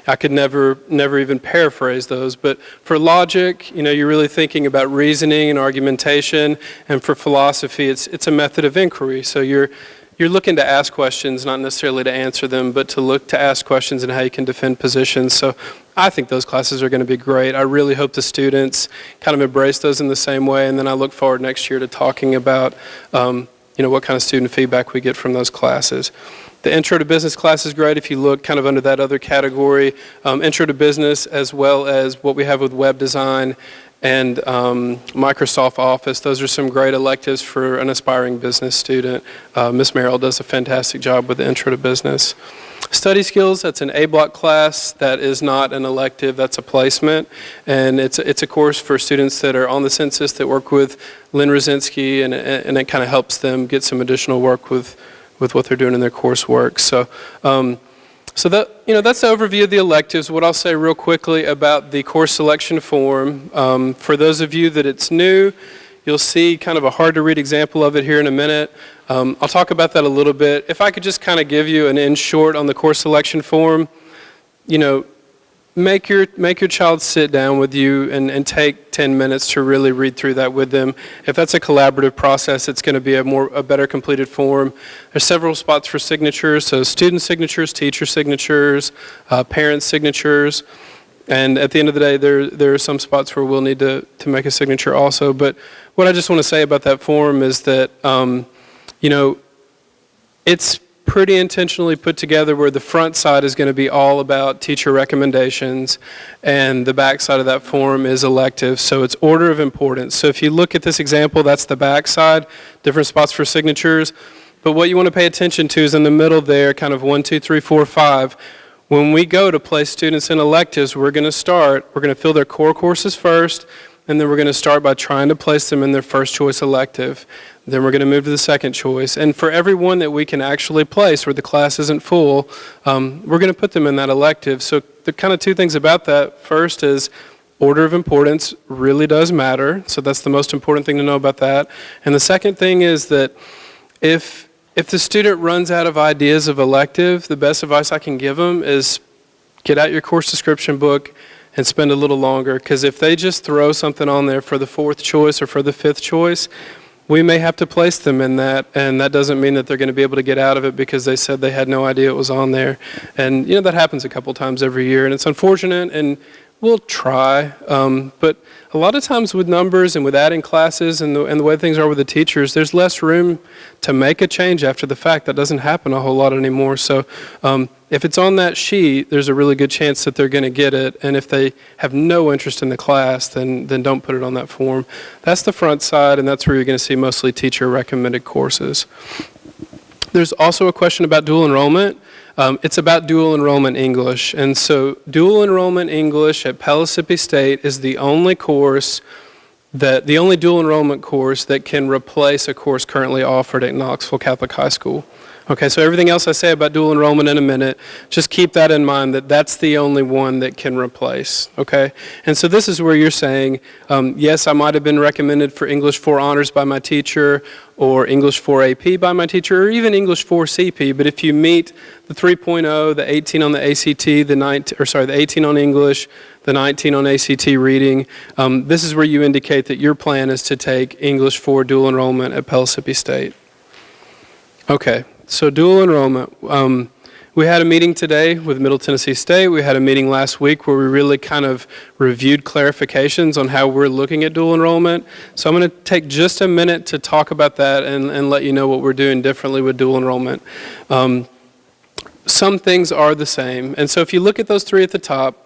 I could never even paraphrase those, but for logic, you're really thinking about reasoning and argumentation, and for philosophy, it's a method of inquiry. So you're looking to ask questions, not necessarily to answer them, but to ask questions and how you can defend positions. So I think those classes are going to be great. I really hope the students kind of embrace those in the same way, and then I look forward next year to talking about what kind of student feedback we get from those classes. The Intro to Business class is great if you look kind of under that other category. Intro to Business, as well as what we have with web design and Microsoft Office. Those are some great electives for an aspiring business student. Ms. Merrill does a fantastic job with the Intro to Business. Study Skills, that's an A-block class. That is not an elective, that's a placement. And it's a course for students that are on the census that work with Lynn Rozinski, and it kind of helps them get some additional work with what they're doing in their coursework. So that's the overview of the electives. What I'll say real quickly about the course selection form, for those of you that it's new, you'll see kind of a hard to read example of it here in a minute. I'll talk about that a little bit. If I could just kind of give you an in short on the course selection form, make your child sit down with you and take 10 minutes to really read through that with them. If that's a collaborative process, it's going to be a better completed form. There's several spots for signatures, so student signatures, teacher signatures, parent signatures, and at the end of the day, there are some spots where we'll need to make a signature also. But what I just want to say about that form is that it's pretty intentionally put together where the front side is going to be all about teacher recommendations and the back side of that form is elective. So it's order of importance. So if you look at this example, that's the back side, different spots for signatures. But what you want to pay attention to is in the middle there, kind of 1, 2, 3, 4, 5. When we go to place students in electives, we're going to fill their core courses first, and then we're going to start by trying to place them in their first choice elective. Then we're going to move to the second choice. And for every one that we can actually place where the class isn't full, we're going to put them in that elective. So the kind of 2 things about that. First is order of importance really does matter. So that's the most important thing to know about that. And the second thing is that if the student runs out of ideas of elective, the best advice I can give them is get out your course description book and spend a little longer. Because if they just throw something on there for the 4th choice or for the 5th choice, we may have to place them in that, and that doesn't mean that they're going to be able to get out of it because they said they had no idea it was on there. And that happens a couple times every year, and it's unfortunate, and we'll try, but a lot of times with numbers and with adding classes and the way things are with the teachers, there's less room to make a change after the fact. That doesn't happen a whole lot anymore. So if it's on that sheet, there's a really good chance that they're going to get it. And if they have no interest in the class, then don't put it on that form. That's the front side, and that's where you're going to see mostly teacher-recommended courses. There's also a question about dual enrollment. It's about dual enrollment English. And so dual enrollment English at Pellissippi State is the only dual enrollment course that can replace a course currently offered at Knoxville Catholic High School. Okay, so everything else I say about dual enrollment in a minute, just keep that in mind that that's the only one that can replace, okay? And so this is where you're saying, yes, I might have been recommended for English 4 Honors by my teacher, or English 4 AP by my teacher, or even English 4 CP, but if you meet the 3.0, the 18 on the ACT, the 18 on English, the 19 on ACT reading, this is where you indicate that your plan is to take English 4 dual enrollment at Pellissippi State. Okay. So dual enrollment, we had a meeting today with Middle Tennessee State. We had a meeting last week where we really kind of reviewed clarifications on how we're looking at dual enrollment. So I'm going to take just a minute to talk about that and let you know what we're doing differently with dual enrollment. Some things are the same. And so if you look at those 3 at the top,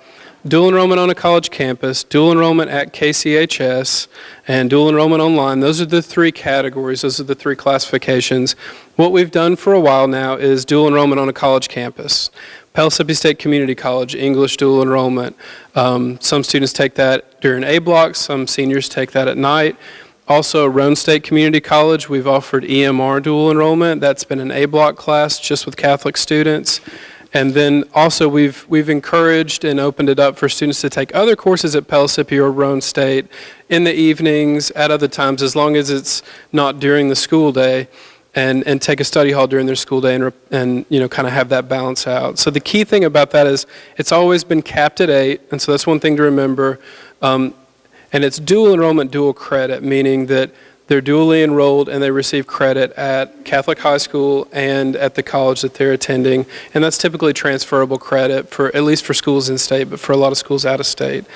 dual enrollment on a college campus, dual enrollment at KCHS, and dual enrollment online, those are the 3 categories, those are the 3 classifications. What we've done for a while now is dual enrollment on a college campus. Pellissippi State Community College, English dual enrollment. Some students take that during A blocks, some seniors take that at night. Also, Roan State Community College, we've offered EMR dual enrollment. That's been an A block class just with Catholic students. And then also we've encouraged and opened it up for students to take other courses at Pellissippi or Roan State in the evenings, at other times, as long as it's not during the school day, and take a study hall during their school day and you know, kind of have that balance out. So the key thing about that is it's always been capped at 8, and so that's one thing to remember. And it's dual enrollment, dual credit, meaning that they're dually enrolled and they receive credit at Catholic high school and at the college that they're attending. And that's typically transferable credit, for at least for schools in state, but for a lot of schools out of state.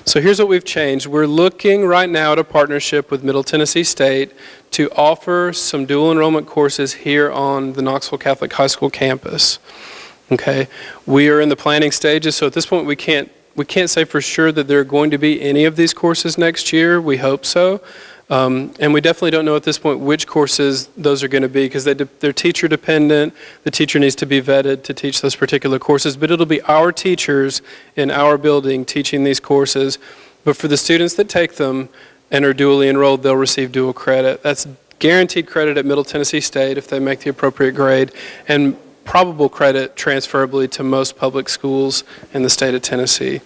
So here's what we've changed. We're looking right now at a partnership with Middle Tennessee State to offer some dual enrollment courses here on the Knoxville Catholic High School campus. Okay, we are in the planning stages, so at this point we can't say for sure that there are going to be any of these courses next year. We hope so. And we definitely don't know at this point which courses those are going to be, because they're teacher dependent. The teacher needs to be vetted to teach those particular courses, but it'll be our teachers in our building teaching these courses. But for the students that take them and are dually enrolled, they'll receive dual credit. That's guaranteed credit at Middle Tennessee State if they make the appropriate grade, and probable credit transferably to most public schools in the state of Tennessee.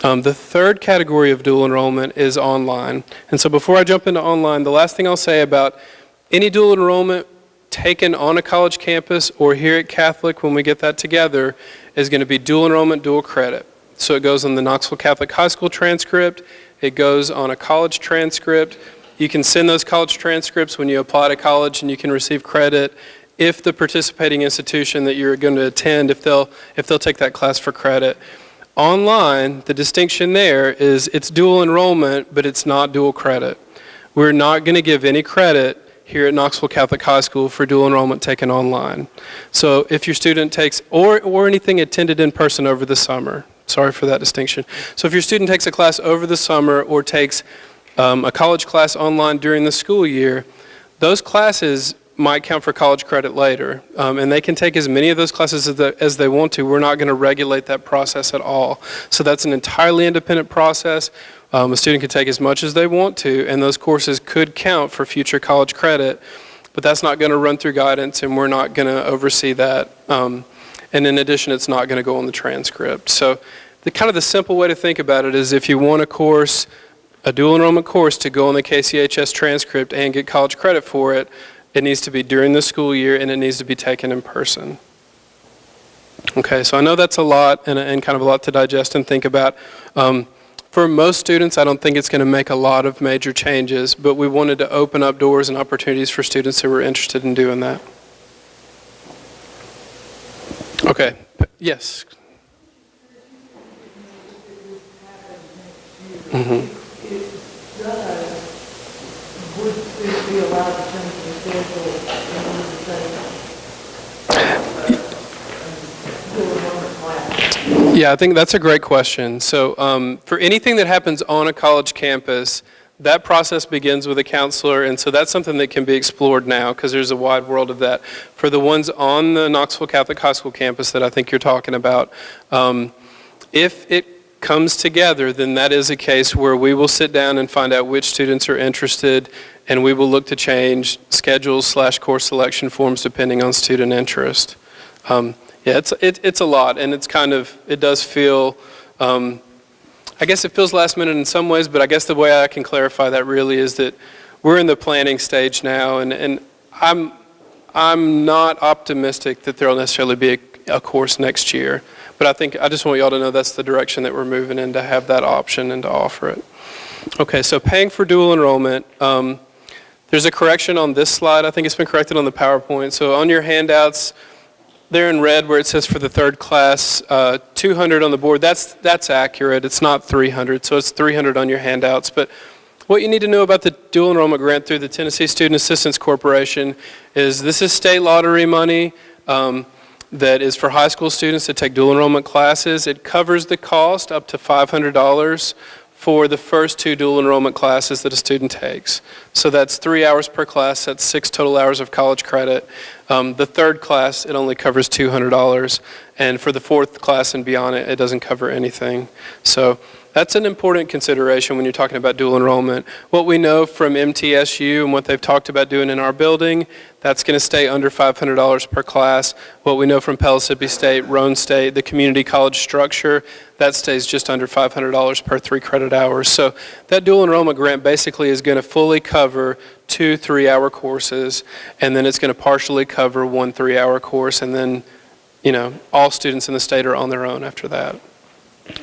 The third category of dual enrollment is online. And so before I jump into online, the last thing I'll say about any dual enrollment taken on a college campus or here at Catholic when we get that together is going to be dual enrollment, dual credit. So it goes on the Knoxville Catholic High School transcript. It goes on a college transcript. You can send those college transcripts when you apply to college, and you can receive credit if the participating institution that you're going to attend, if they'll take that class for credit. Online, the distinction there is it's dual enrollment, but it's not dual credit. We're not going to give any credit here at Knoxville Catholic High School for dual enrollment taken online. So if your student takes, or anything attended in person over the summer, sorry for that distinction. So if your student takes a class over the summer or takes a college class online during the school year, those classes might count for college credit later, and they can take as many of those classes as they want to. We're not going to regulate that process at all. So that's an entirely independent process. A student can take as much as they want to, and those courses could count for future college credit, but that's not going to run through guidance, and we're not going to oversee that. And in addition, it's not going to go on the transcript. So the simple way to think about it is if you want a course, a dual enrollment course, to go on the KCHS transcript and get college credit for it, it needs to be during the school year, and it needs to be taken in person. Okay, so I know that's a lot and kind of a lot to digest and think about. For most students, I don't think it's going to make a lot of major changes, but we wanted to open up doors and opportunities for students who were interested in doing that. Okay, yes. year. It does, would students be allowed to change their schedule and do the same dual enrollment class? Yeah, I think that's a great question. So for anything that happens on a college campus, that process begins with a counselor, and so that's something that can be explored now because there's a wide world of that. For the ones on the Knoxville Catholic High School campus that I think you're talking about, if it comes together, then that is a case where we will sit down and find out which students are interested, and we will look to change schedules / course selection forms depending on student interest. Yeah, it's a lot, and it's kind of, it does feel, I guess it feels last minute in some ways, but I guess the way I can clarify that really is that we're in the planning stage now, and I'm not optimistic that there will necessarily be a course next year. But I just want y'all to know that's the direction that we're moving in, to have that option and to offer it. Okay, so paying for dual enrollment. There's a correction on this slide. I think it's been corrected on the PowerPoint. So on your handouts, there in red where it says for the third class, 200 on the board, that's accurate. It's not 300, so it's 300 on your handouts. But what you need to know about the dual enrollment grant through the Tennessee Student Assistance Corporation is this is state lottery money that is for high school students that take dual enrollment classes. It covers the cost up to $500 for the first 2 dual enrollment classes that a student takes. So that's 3 hours per class, that's 6 total hours of college credit. The third class, it only covers $200. And for the fourth class and beyond, it doesn't cover anything. So that's an important consideration when you're talking about dual enrollment. What we know from MTSU and what they've talked about doing in our building, that's going to stay under $500 per class. What we know from Pellissippi State, Roane State, the community college structure, that stays just under $500 per 3 credit hours. So that dual enrollment grant basically is going to fully cover 2 3-hour courses, and then it's going to partially cover 1 3-hour course, and then, you know, all students in the state are on their own after that.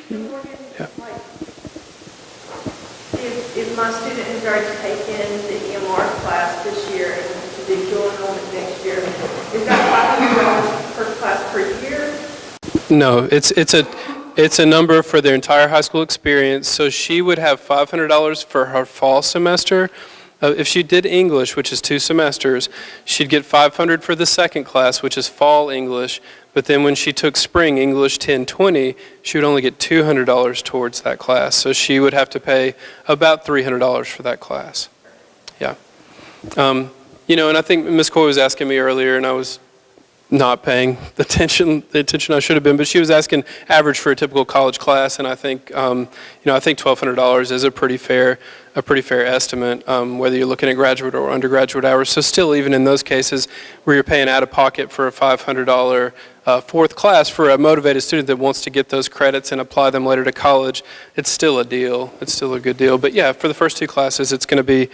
Yeah. If my student has already taken the EMR class this year and to do dual enrollment next year, is that $500 per class per year? No, it's a number for their entire high school experience. So she would have $500 for her fall semester. If she did English, which is 2 semesters, she'd get $500 for the second class, which is fall English. But then when she took spring English 10-20, she would only get $200 towards that class. So she would have to pay about $300 for that class. Yeah. You know, and I think Ms. Coy was asking me earlier, and I was not paying the attention I should have been, but she was asking average for a typical college class, and I think, you know, I think $1,200 is a pretty fair estimate, whether you're looking at graduate or undergraduate hours. So still, even in those cases where you're paying out of pocket for a $500 fourth class for a motivated student that wants to get those credits and apply them later to college, it's still a deal. It's still a good deal. But yeah, for the first 2 classes, it's going to be,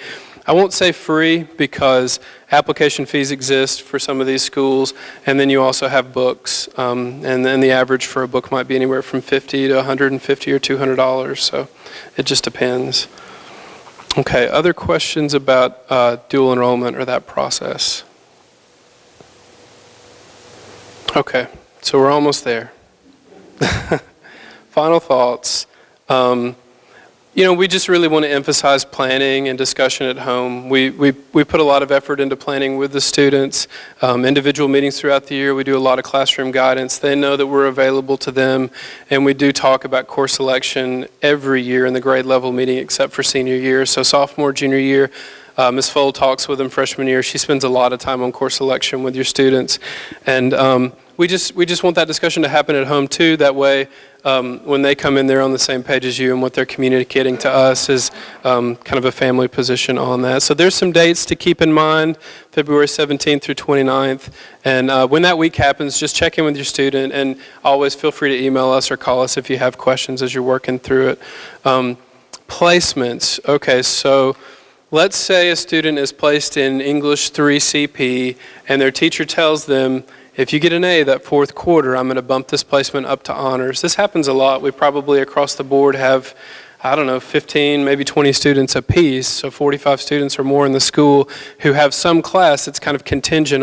I won't say free because application fees exist for some of these schools, and then you also have books, and then the average for a book might be anywhere from $50 to $150 or $200, so it just depends. Okay, other questions about dual enrollment or that process? Okay, so we're almost there. Final thoughts. You know, we just really want to emphasize planning and discussion at home. We put a lot of effort into planning with the students, individual meetings throughout the year. We do a lot of classroom guidance. They know that we're available to them, and we do talk about course selection every year in the grade level meeting except for senior year. So sophomore, junior year, Ms. Fold talks with them freshman year. She spends a lot of time on course selection with your students. And we just want that discussion to happen at home too. That way, when they come in, they're on the same page as you, and what they're communicating to us is kind of a family position on that. So there's some dates to keep in mind, February 17th through 29th. And when that week happens, just check in with your student, and always feel free to email us or call us if you have questions as you're working through it. Placements. Okay, so let's say a student is placed in English 3 CP, and their teacher tells them, if you get an A that fourth quarter, I'm going to bump this placement up to honors. This happens a lot. We probably across the board have, I don't know, 15, maybe 20 students apiece, so 45 students or more in the school who have some class that's kind of contingent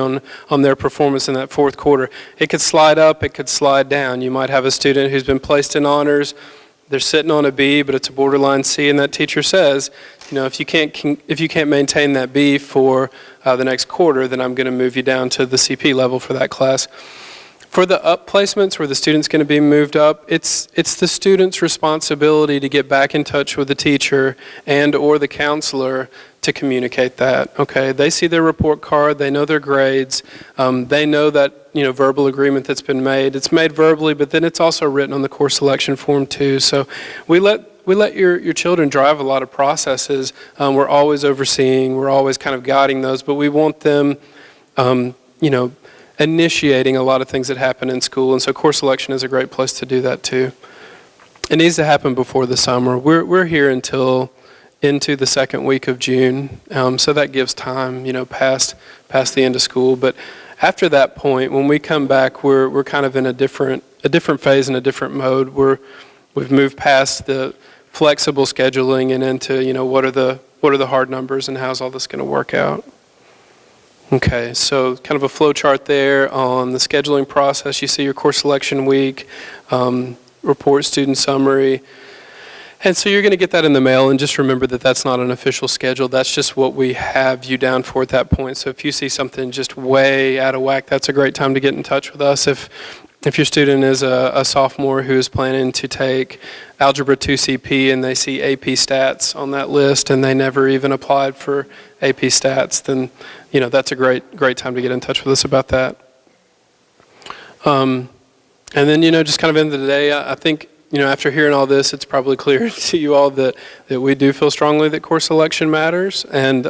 on their performance in that fourth quarter. It could slide up, it could slide down. You might have a student who's been placed in honors, they're sitting on a B, but it's a borderline C, and that teacher says, if you can't maintain that B for the next quarter, then I'm going to move you down to the CP level for that class. For the up placements where the student's going to be moved up, it's the student's responsibility to get back in touch with the teacher and or the counselor to communicate that, okay? They see their report card, they know their grades, they know that, verbal agreement that's been made. It's made verbally, but then it's also written on the course selection form too. So we let your children drive a lot of processes. We're always overseeing, we're always kind of guiding those, but we want them, initiating a lot of things that happen in school, and so course selection is a great place to do that too. It needs to happen before the summer. We're here until into the second week of June, so that gives time, past the end of school. But after that point, when we come back, we're kind of in a different phase and a different mode. We've moved past the flexible scheduling and into what are the hard numbers and how's all this going to work out. Okay, so kind of a flow chart there on the scheduling process. You see your course selection week, report student summary. And so you're going to get that in the mail, and just remember that that's not an official schedule. That's just what we have you down for at that point. So if you see something just way out of whack, that's a great time to get in touch with us. If your student is a sophomore who is planning to take Algebra 2 CP and they see AP Stats on that list and they never even applied for AP Stats, then that's a great time to get in touch with us about that. And then just kind of end of the day, I think after hearing all this, it's probably clear to you all that we do feel strongly that course selection matters, and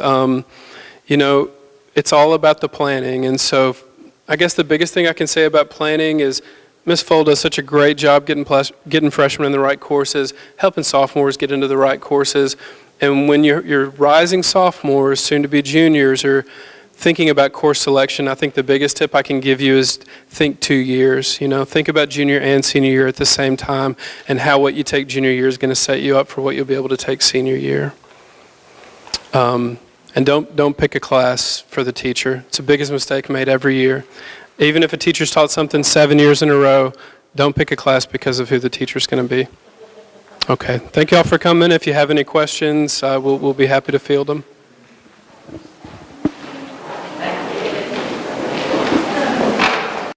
it's all about the planning. And so I guess the biggest thing I can say about planning is Ms. Fold does such a great job getting freshmen in the right courses, helping sophomores get into the right courses. And when you're rising sophomores, soon to be juniors, or thinking about course selection, I think the biggest tip I can give you is think 2 years. Think about junior and senior year at the same time, and how what you take junior year is going to set you up for what you'll be able to take senior year. And don't pick a class for the teacher. It's the biggest mistake made every year. Even if a teacher's taught something 7 years in a row, don't pick a class because of who the teacher's going to be. Okay, thank you all for coming. If you have any questions, we'll be happy to field them.